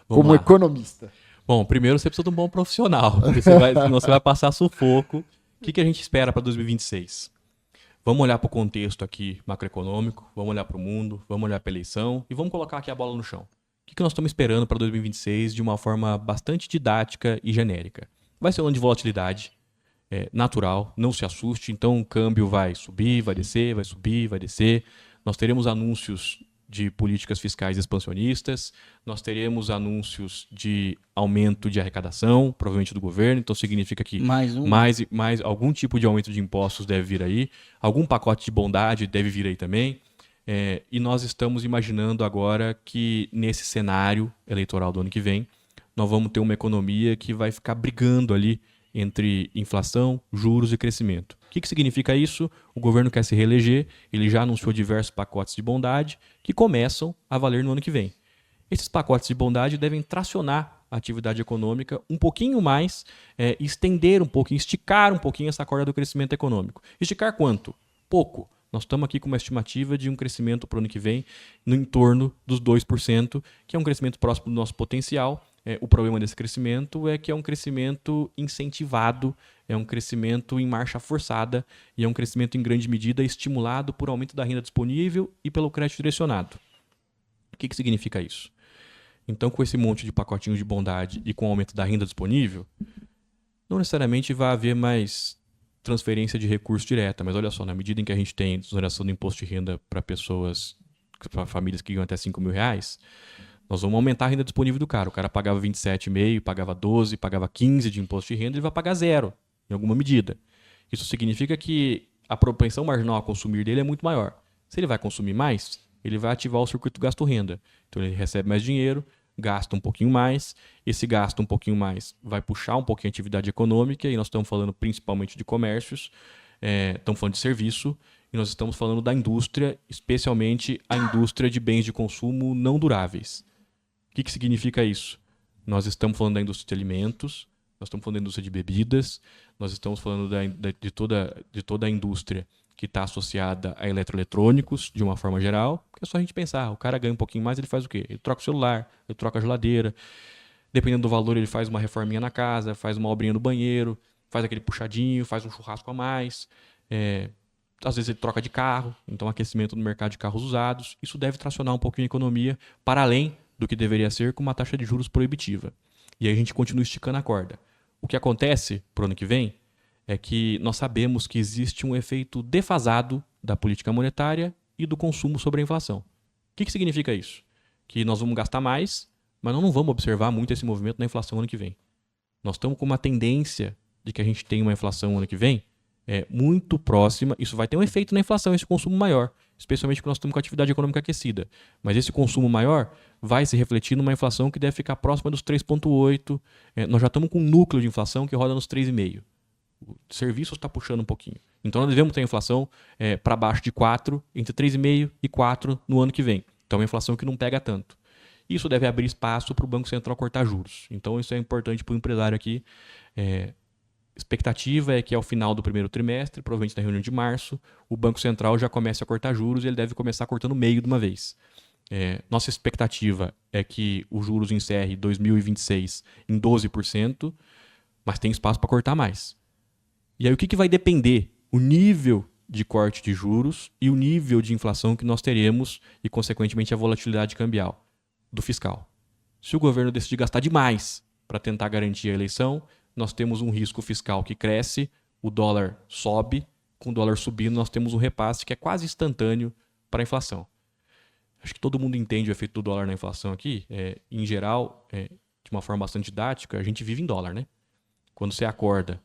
Como economista. Bom, primeiro você precisa de um bom profissional, porque senão você vai passar sufoco. O que a gente espera para 2026? Vamos olhar para o contexto aqui macroeconômico, vamos olhar para o mundo, vamos olhar para a eleição e vamos colocar aqui a bola no chão. O que nós estamos esperando para 2026 de uma forma bastante didática e genérica? Vai ser um ano de volatilidade. natural, não se assuste. Então o câmbio vai subir, vai descer, vai subir, vai descer. Nós teremos anúncios de políticas fiscais expansionistas, nós teremos anúncios de aumento de arrecadação, provavelmente do governo, então significa que mais algum tipo de aumento de impostos deve vir aí, algum pacote de bondade deve vir aí também, e nós estamos imaginando agora que nesse cenário eleitoral do ano que vem, nós vamos ter uma economia que vai ficar brigando ali entre inflação, juros e crescimento. O que significa isso? O governo quer se reeleger, ele já anunciou diversos pacotes de bondade que começam a valer no ano que vem. Esses pacotes de bondade devem tracionar a atividade econômica um pouquinho mais, estender um pouquinho, esticar um pouquinho essa corda do crescimento econômico. Esticar quanto? Pouco. Nós estamos aqui com uma estimativa de um crescimento para o ano que vem no entorno dos 2%, que é um crescimento próximo do nosso potencial. O problema desse crescimento é que é um crescimento incentivado, é um crescimento em marcha forçada e é um crescimento em grande medida estimulado por aumento da renda disponível e pelo crédito direcionado. O que significa isso? Então, com esse monte de pacotinhos de bondade e com o aumento da renda disponível, não necessariamente vai haver mais transferência de recurso direta, mas olha só, na medida em que a gente tem desoneração do imposto de renda para famílias que ganham até R$5.000, nós vamos aumentar a renda disponível do cara. O cara pagava 27,5, pagava 12, pagava 15 de imposto de renda, ele vai pagar zero, em alguma medida. Isso significa que a propensão marginal a consumir dele é muito maior. Se ele vai consumir mais, ele vai ativar o circuito gasto-renda. Então ele recebe mais dinheiro, gasta um pouquinho mais. Esse gasto um pouquinho mais vai puxar um pouquinho a atividade econômica, e nós estamos falando principalmente de comércios, estamos falando de serviço, e nós estamos falando da indústria, especialmente a indústria de bens de consumo não duráveis. O que significa isso? Nós estamos falando da indústria de alimentos, nós estamos falando da indústria de bebidas, nós estamos falando de toda a indústria que está associada a eletroeletrônicos, de uma forma geral, porque é só a gente pensar, o cara ganha um pouquinho mais, ele faz o quê? Ele troca o celular, ele troca a geladeira, dependendo do valor ele faz uma reforminha na casa, faz uma obrinha no banheiro, faz aquele puxadinho, faz um churrasco a mais, às vezes ele troca de carro, então aquecimento no mercado de carros usados, isso deve tracionar um pouquinho a economia, para além do que deveria ser com uma taxa de juros proibitiva. E aí a gente continua esticando a corda. O que acontece para o ano que vem é que nós sabemos que existe um efeito defasado da política monetária e do consumo sobre a inflação. O que significa isso? Que nós vamos gastar mais, mas nós não vamos observar muito esse movimento na inflação ano que vem. Nós estamos com uma tendência de que a gente tenha uma inflação ano que vem muito próxima. Isso vai ter um efeito na inflação, esse consumo maior, especialmente porque nós estamos com a atividade econômica aquecida. Mas esse consumo maior vai se refletir numa inflação que deve ficar próxima dos 3,8%. Nós já estamos com um núcleo de inflação que roda nos 3,5%. O serviço está puxando um pouquinho. Então nós devemos ter inflação para baixo de 4%, entre 3,5% e 4% no ano que vem. Então é uma inflação que não pega tanto. Isso deve abrir espaço para o Banco Central cortar juros. Então isso é importante para o empresário aqui. Expectativa é que ao final do primeiro trimestre, provavelmente na reunião de março, o Banco Central já comece a cortar juros e ele deve começar cortando meio de uma vez. Nossa expectativa é que os juros encerre 2026 em 12%, mas tem espaço para cortar mais. E aí o que vai depender? O nível de corte de juros e o nível de inflação que nós teremos e, consequentemente, a volatilidade cambial do fiscal. Se o governo decidir gastar demais para tentar garantir a eleição, nós temos um risco fiscal que cresce, o dólar sobe, com o dólar subindo nós temos um repasse que é quase instantâneo para a inflação. Acho que todo mundo entende o efeito do dólar na inflação aqui. Em geral, de uma forma bastante didática, a gente vive em dólar, né? Quando você acorda,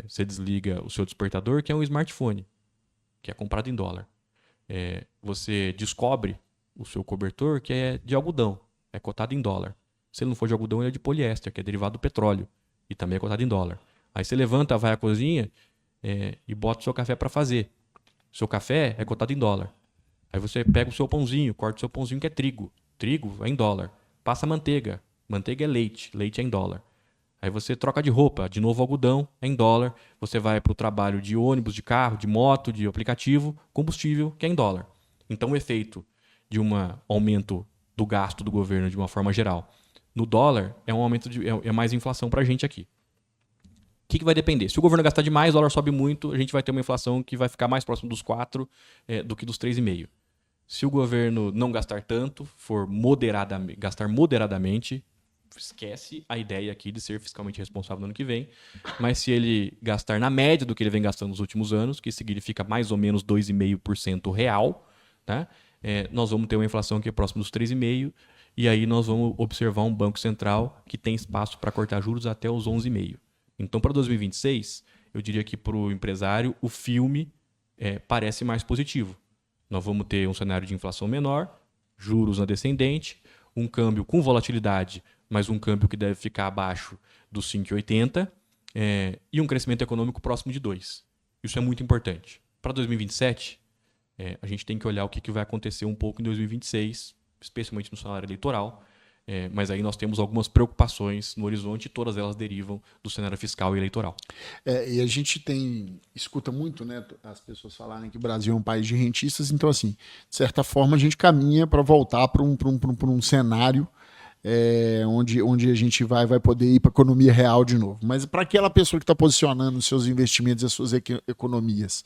você desliga o seu despertador, que é um smartphone, que é comprado em dólar. Você descobre o seu cobertor, que é de algodão, é cotado em dólar. Se ele não for de algodão, ele é de poliéster, que é derivado do petróleo, e também é cotado em dólar. Aí você levanta, vai à cozinha e bota o seu café para fazer. O seu café é cotado em dólar. Aí você pega o seu pãozinho, corta o seu pãozinho que é trigo. Trigo é em dólar. Passa manteiga. Manteiga é leite. Leite é em dólar. Aí você troca de roupa. De novo algodão é em dólar. Você vai para o trabalho de ônibus, de carro, de moto, de aplicativo. Combustível que é em dólar. Então o efeito de um aumento do gasto do governo de uma forma geral no dólar é um aumento é mais inflação para a gente aqui. O que vai depender? Se o governo gastar demais, o dólar sobe muito, a gente vai ter uma inflação que vai ficar mais próximo dos 4 do que dos 3,5. Se o governo não gastar tanto, for gastar moderadamente, esquece a ideia aqui de ser fiscalmente responsável no ano que vem, mas se ele gastar na média do que ele vem gastando nos últimos anos, que significa mais ou menos 2,5% real, tá? Nós vamos ter uma inflação que é próxima dos 3,5%, e aí nós vamos observar um Banco Central que tem espaço para cortar juros até os 11,5%. Então, para 2026, eu diria que para o empresário, o filme parece mais positivo. Nós vamos ter um cenário de inflação menor, juros na descendente, um câmbio com volatilidade, mas um câmbio que deve ficar abaixo dos 5,80 e um crescimento econômico próximo de 2%. Isso é muito importante. Para 2027, a gente tem que olhar o que vai acontecer um pouco em 2026, especialmente no cenário eleitoral, mas aí nós temos algumas preocupações no horizonte e todas elas derivam do cenário fiscal e eleitoral. E a gente escuta muito, né, as pessoas falarem que o Brasil é um país de rentistas, então, assim, de certa forma, a gente caminha para voltar para um cenário onde a gente vai poder ir para a economia real de novo. Mas para aquela pessoa que está posicionando os seus investimentos e as suas economias,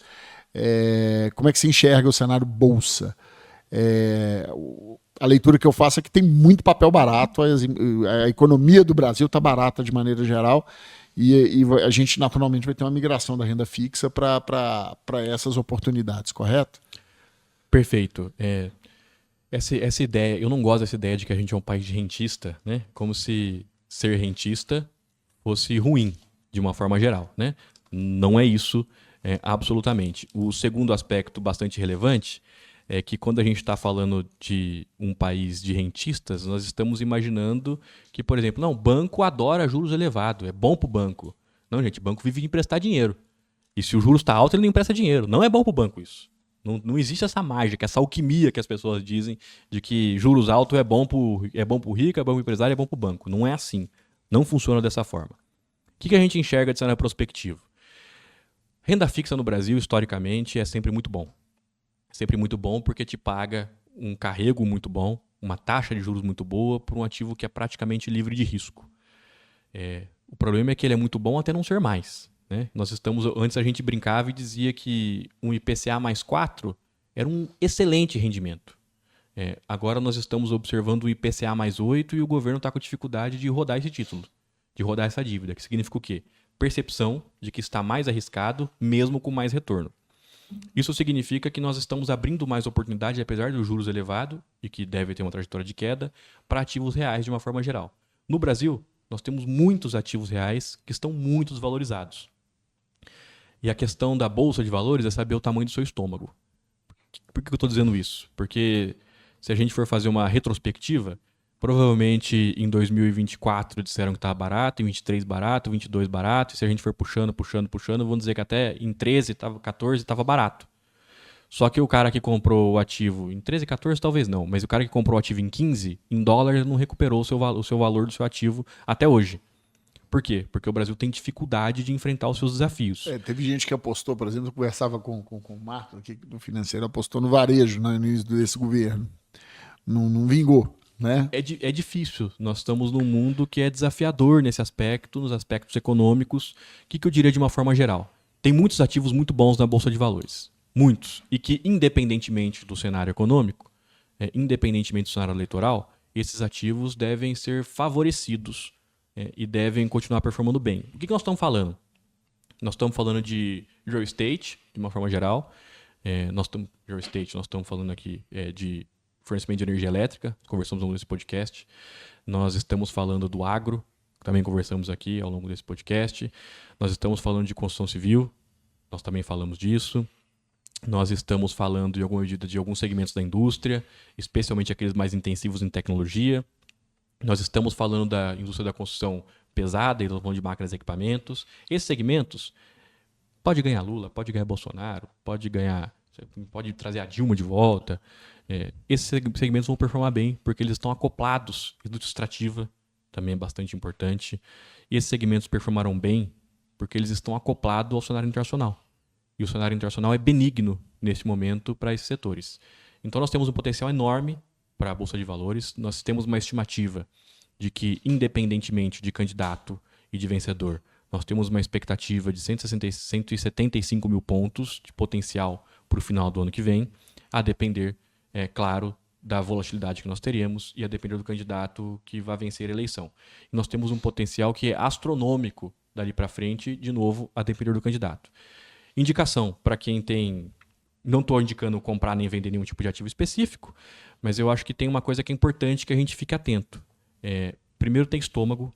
como é que se enxerga o cenário bolsa? A leitura que eu faço é que tem muito papel barato, a economia do Brasil está barata de maneira geral, e a gente naturalmente vai ter uma migração da renda fixa para essas oportunidades, correto? Perfeito. Essa ideia, eu não gosto dessa ideia de que a gente é um país de rentista, né? Como se ser rentista fosse ruim, de uma forma geral, né? Não é isso, absolutamente. O segundo aspecto bastante relevante é que quando a gente está falando de um país de rentistas, nós estamos imaginando que, por exemplo, não, o banco adora juros elevados, é bom para o banco. Não, gente, o banco vive de emprestar dinheiro. E se o juros está alto, ele não empresta dinheiro. Não é bom para o banco isso. Não existe essa mágica, essa alquimia que as pessoas dizem de que juros altos é bom para o rico, é bom para o empresário, é bom para o banco. Não é assim. Não funciona dessa forma. O que a gente enxerga de cenário prospectivo? Renda fixa no Brasil, historicamente, é sempre muito bom. Sempre muito bom porque te paga um carrego muito bom, uma taxa de juros muito boa por um ativo que é praticamente livre de risco. O problema é que ele é muito bom até não ser mais, né? Antes a gente brincava e dizia que um IPCA mais 4 era um excelente rendimento. Agora nós estamos observando o IPCA mais 8 e o governo está com dificuldade de rodar esse título, de rodar essa dívida, que significa o quê? Percepção de que está mais arriscado, mesmo com mais retorno. Isso significa que nós estamos abrindo mais oportunidade, apesar dos juros elevados, e que deve ter uma trajetória de queda, para ativos reais de uma forma geral. No Brasil, nós temos muitos ativos reais que estão muito desvalorizados. E a questão da Bolsa de Valores é saber o tamanho do seu estômago. Por que eu estou dizendo isso? Porque se a gente for fazer uma retrospectiva, provavelmente em 2024 disseram que estava barato, em 23 barato, 22 barato, e se a gente for puxando, vamos dizer que até em 13, 14 estava barato. Só que o cara que comprou o ativo em 13, 14 talvez não, mas o cara que comprou o ativo em 15, em dólar, ele não recuperou o seu valor do seu ativo até hoje. Por quê? Porque o Brasil tem dificuldade de enfrentar os seus desafios. Teve gente que apostou, por exemplo, eu conversava com o Marco aqui do financeiro, apostou no varejo no início desse governo. Não vingou. Né? É difícil. Nós estamos num mundo que é desafiador nesse aspecto, nos aspectos econômicos. O que eu diria de uma forma geral? Tem muitos ativos muito bons na Bolsa de Valores. Muitos. E que, independentemente do cenário econômico, independentemente do cenário eleitoral, esses ativos devem ser favorecidos e devem continuar performando bem. O que nós estamos falando? Nós estamos falando de real estate, de uma forma geral. Nós estamos falando aqui de fornecimento de energia elétrica, conversamos ao longo desse podcast. Nós estamos falando do agro, também conversamos aqui ao longo desse podcast. Nós estamos falando de construção civil, nós também falamos disso. Nós estamos falando, em alguma medida, de alguns segmentos da indústria, especialmente aqueles mais intensivos em tecnologia. Nós estamos falando da indústria da construção pesada, e estamos falando de máquinas e equipamentos. Esses segmentos, pode ganhar Lula, pode ganhar Bolsonaro, pode trazer a Dilma de volta. Esses segmentos vão performar bem, porque eles estão acoplados. Indústria extrativa também é bastante importante. E esses segmentos performarão bem porque eles estão acoplados ao cenário internacional. E o cenário internacional é benigno nesse momento para esses setores. Então nós temos um potencial enorme para a Bolsa de Valores. Nós temos uma estimativa de que, independentemente de candidato e de vencedor, nós temos uma expectativa de 175 mil pontos de potencial para o final do ano que vem, a depender, claro, da volatilidade que nós teremos e a depender do candidato que vai vencer a eleição. E nós temos um potencial que é astronômico dali para frente, de novo, a depender do candidato. Indicação para quem tem... Não estou indicando comprar nem vender nenhum tipo de ativo específico, mas eu acho que tem uma coisa que é importante que a gente fique atento. Primeiro, tem estômago,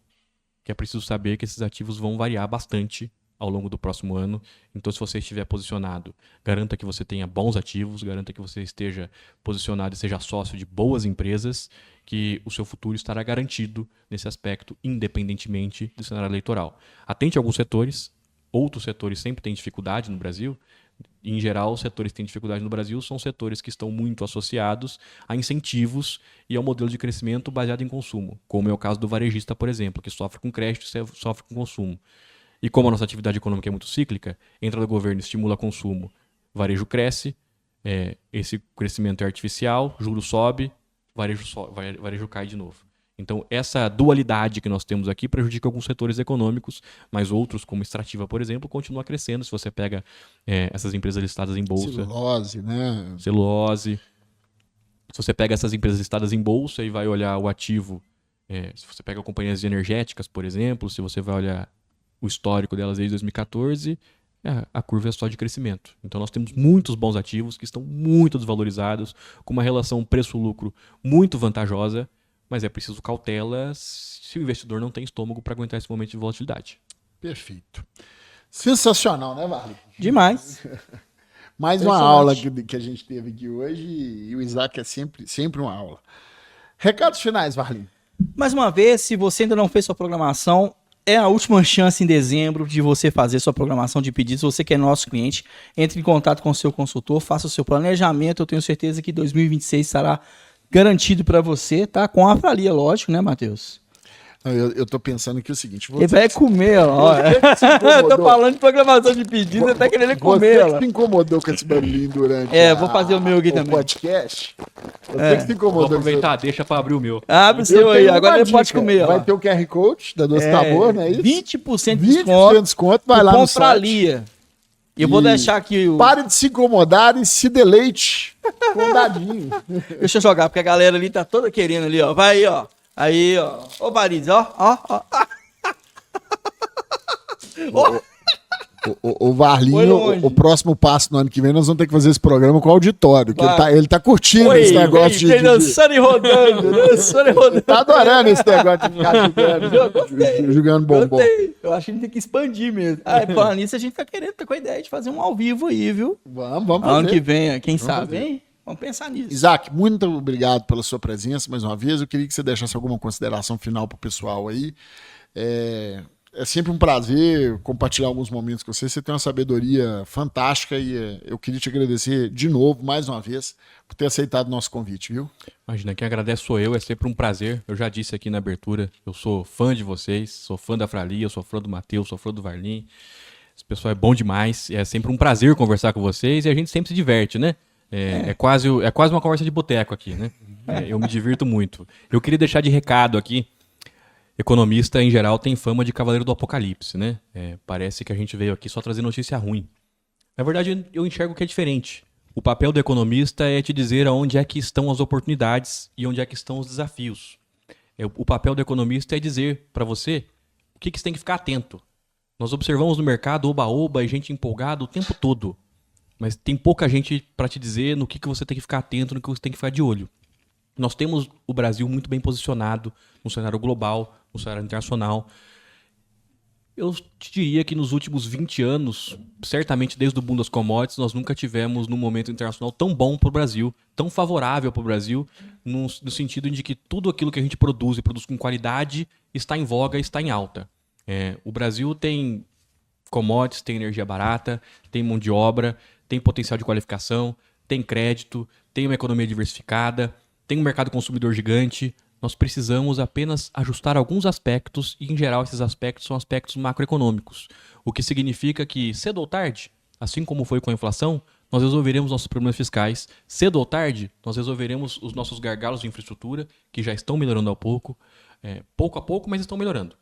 que é preciso saber que esses ativos vão variar bastante ao longo do próximo ano. Então, se você estiver posicionado, garanta que você tenha bons ativos, garanta que você esteja posicionado e seja sócio de boas empresas, que o seu futuro estará garantido nesse aspecto, independentemente do cenário eleitoral. Atente a alguns setores, outros setores sempre têm dificuldade no Brasil. Em geral, os setores que têm dificuldade no Brasil são setores que estão muito associados a incentivos e ao modelo de crescimento baseado em consumo, como é o caso do varejista, por exemplo, que sofre com crédito e sofre com consumo. E como a nossa atividade econômica é muito cíclica, entra do governo, estimula consumo, varejo cresce, esse crescimento é artificial, juros sobe, varejo cai de novo. Então, essa dualidade que nós temos aqui prejudica alguns setores econômicos, mas outros, como extrativa, por exemplo, continua crescendo. Se você pega essas empresas listadas em bolsa... Celulose, né? Celulose. Se você pega essas empresas listadas em bolsa e vai olhar o ativo, se você pega companhias energéticas, por exemplo, se você vai olhar o histórico delas desde 2014, a curva é só de crescimento. Então, nós temos muitos bons ativos que estão muito desvalorizados, com uma relação preço-lucro muito vantajosa, mas é preciso cautela se o investidor não tem estômago para aguentar esse momento de volatilidade. Perfeito. Sensacional, né, Varley? Demais. Mais uma aula que a gente teve aqui hoje e o Isaac é sempre uma aula. Recados finais, Varley. Mais uma vez, se você ainda não fez sua programação, é a última chance em dezembro de você fazer sua programação de pedidos. Você que é nosso cliente, entre em contato com o seu consultor, faça o seu planejamento. Eu tenho certeza que 2026 estará garantido para você, tá? Com a Fralia, lógico, né, Matheus? Eu tô pensando aqui o seguinte... Ele vai comer, ó. Eu tô falando de programação de pedido, ele tá querendo comer, ó. Você que se incomodou com esse barulhinho durante vou fazer o meu aqui também. Podcast. Você que se incomodou. Vou aproveitar, deixa para abrir o meu. Abre o seu aí, agora ele pode comer, ó. Vai ter o QR Code da Doce Sabor, não é isso? 20% de 20% de desconto, vai lá no site. Fralia. Eu vou deixar aqui o... Pare de se incomodar e se deleite com um dadinho. Deixa eu jogar, porque a galera ali tá toda querendo ali, ó. Vai aí, ó. Aí, ó. Ô, Bariz, ó. O Varlinho, o próximo passo no ano que vem, nós vamos ter que fazer esse programa com o auditório, que ele tá curtindo esse negócio de... dançando e rodando, dançando e rodando. Tá adorando esse negócio de ficar jogando bombom. Eu acho que a gente tem que expandir mesmo. Falando nisso, a gente tá com a ideia de fazer um ao vivo aí, viu? Vamos fazer. Ano que vem, quem sabe, hein? Vamos pensar nisso. Isaac, muito obrigado pela sua presença mais uma vez. Eu queria que você deixasse alguma consideração final pro pessoal aí. É sempre um prazer compartilhar alguns momentos com você. Você tem uma sabedoria fantástica e eu queria te agradecer de novo, mais uma vez, por ter aceitado o nosso convite, viu? Imagina, quem agradece sou eu, é sempre um prazer. Eu já disse aqui na abertura, eu sou fã de vocês, sou fã da Fralia, sou fã do Matheus, sou fã do Varlin. Esse pessoal é bom demais, é sempre um prazer conversar com vocês e a gente sempre se diverte, né? É quase uma conversa de boteco aqui, né? Eu me divirto muito. Eu queria deixar de recado aqui. Economista, em geral, tem fama de cavaleiro do apocalipse, né? Parece que a gente veio aqui só trazer notícia ruim. Na verdade, eu enxergo que é diferente. O papel do economista é te dizer aonde é que estão as oportunidades e onde é que estão os desafios. O papel do economista é dizer para você o que você tem que ficar atento. Nós observamos no mercado oba-oba e gente empolgada o tempo todo. Mas tem pouca gente para te dizer no que você tem que ficar atento, no que você tem que ficar de olho. Nós temos o Brasil muito bem posicionado no cenário global, no cenário internacional. Eu te diria que nos últimos 20 anos, certamente desde o boom das commodities, nós nunca tivemos num momento internacional tão bom para o Brasil, tão favorável para o Brasil, no sentido de que tudo aquilo que a gente produz e produz com qualidade está em voga, está em alta. O Brasil tem commodities, tem energia barata, tem mão de obra, tem potencial de qualificação, tem crédito, tem uma economia diversificada, tem um mercado consumidor gigante. Nós precisamos apenas ajustar alguns aspectos e, em geral, esses aspectos são aspectos macroeconômicos. O que significa que, cedo ou tarde, assim como foi com a inflação, nós resolveremos nossos problemas fiscais. Cedo ou tarde, nós resolveremos os nossos gargalos de infraestrutura, que já estão melhorando pouco a pouco, mas estão melhorando.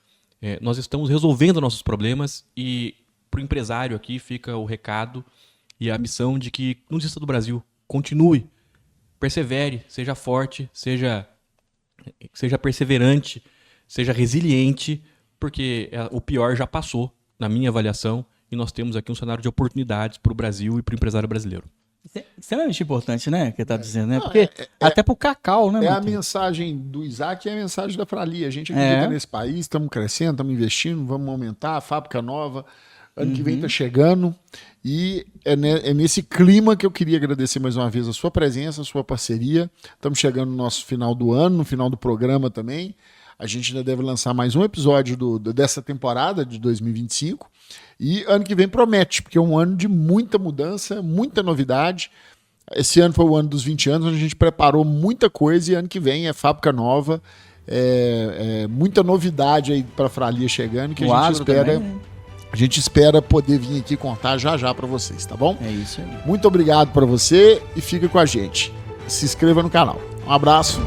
Nós estamos resolvendo nossos problemas e, para o empresário aqui, fica o recado e a missão de que, não desista do Brasil, continue persevere, seja forte, seja perseverante, seja resiliente, porque o pior já passou, na minha avaliação, e nós temos aqui um cenário de oportunidades para o Brasil e para o empresário brasileiro. Extremamente importante, né? Que tá dizendo, né? Porque até pro cacau, né? É a mensagem do Isaac e a mensagem da Frali. A gente acredita nesse país, estamos crescendo, estamos investindo, vamos aumentar, a fábrica nova. Ano que vem está chegando. E é nesse clima que eu queria agradecer mais uma vez a sua presença, a sua parceria. Estamos chegando no nosso final do ano, no final do programa também. A gente ainda deve lançar mais um episódio dessa temporada de 2025. E ano que vem promete, porque é um ano de muita mudança, muita novidade. Esse ano foi o ano dos 20 anos, onde a gente preparou muita coisa. E ano que vem é fábrica nova, muita novidade aí para a Fralia chegando, que a gente espera poder vir aqui contar já para vocês, tá bom? É isso aí. Muito obrigado para você e fica com a gente. Se inscreva no canal. Um abraço.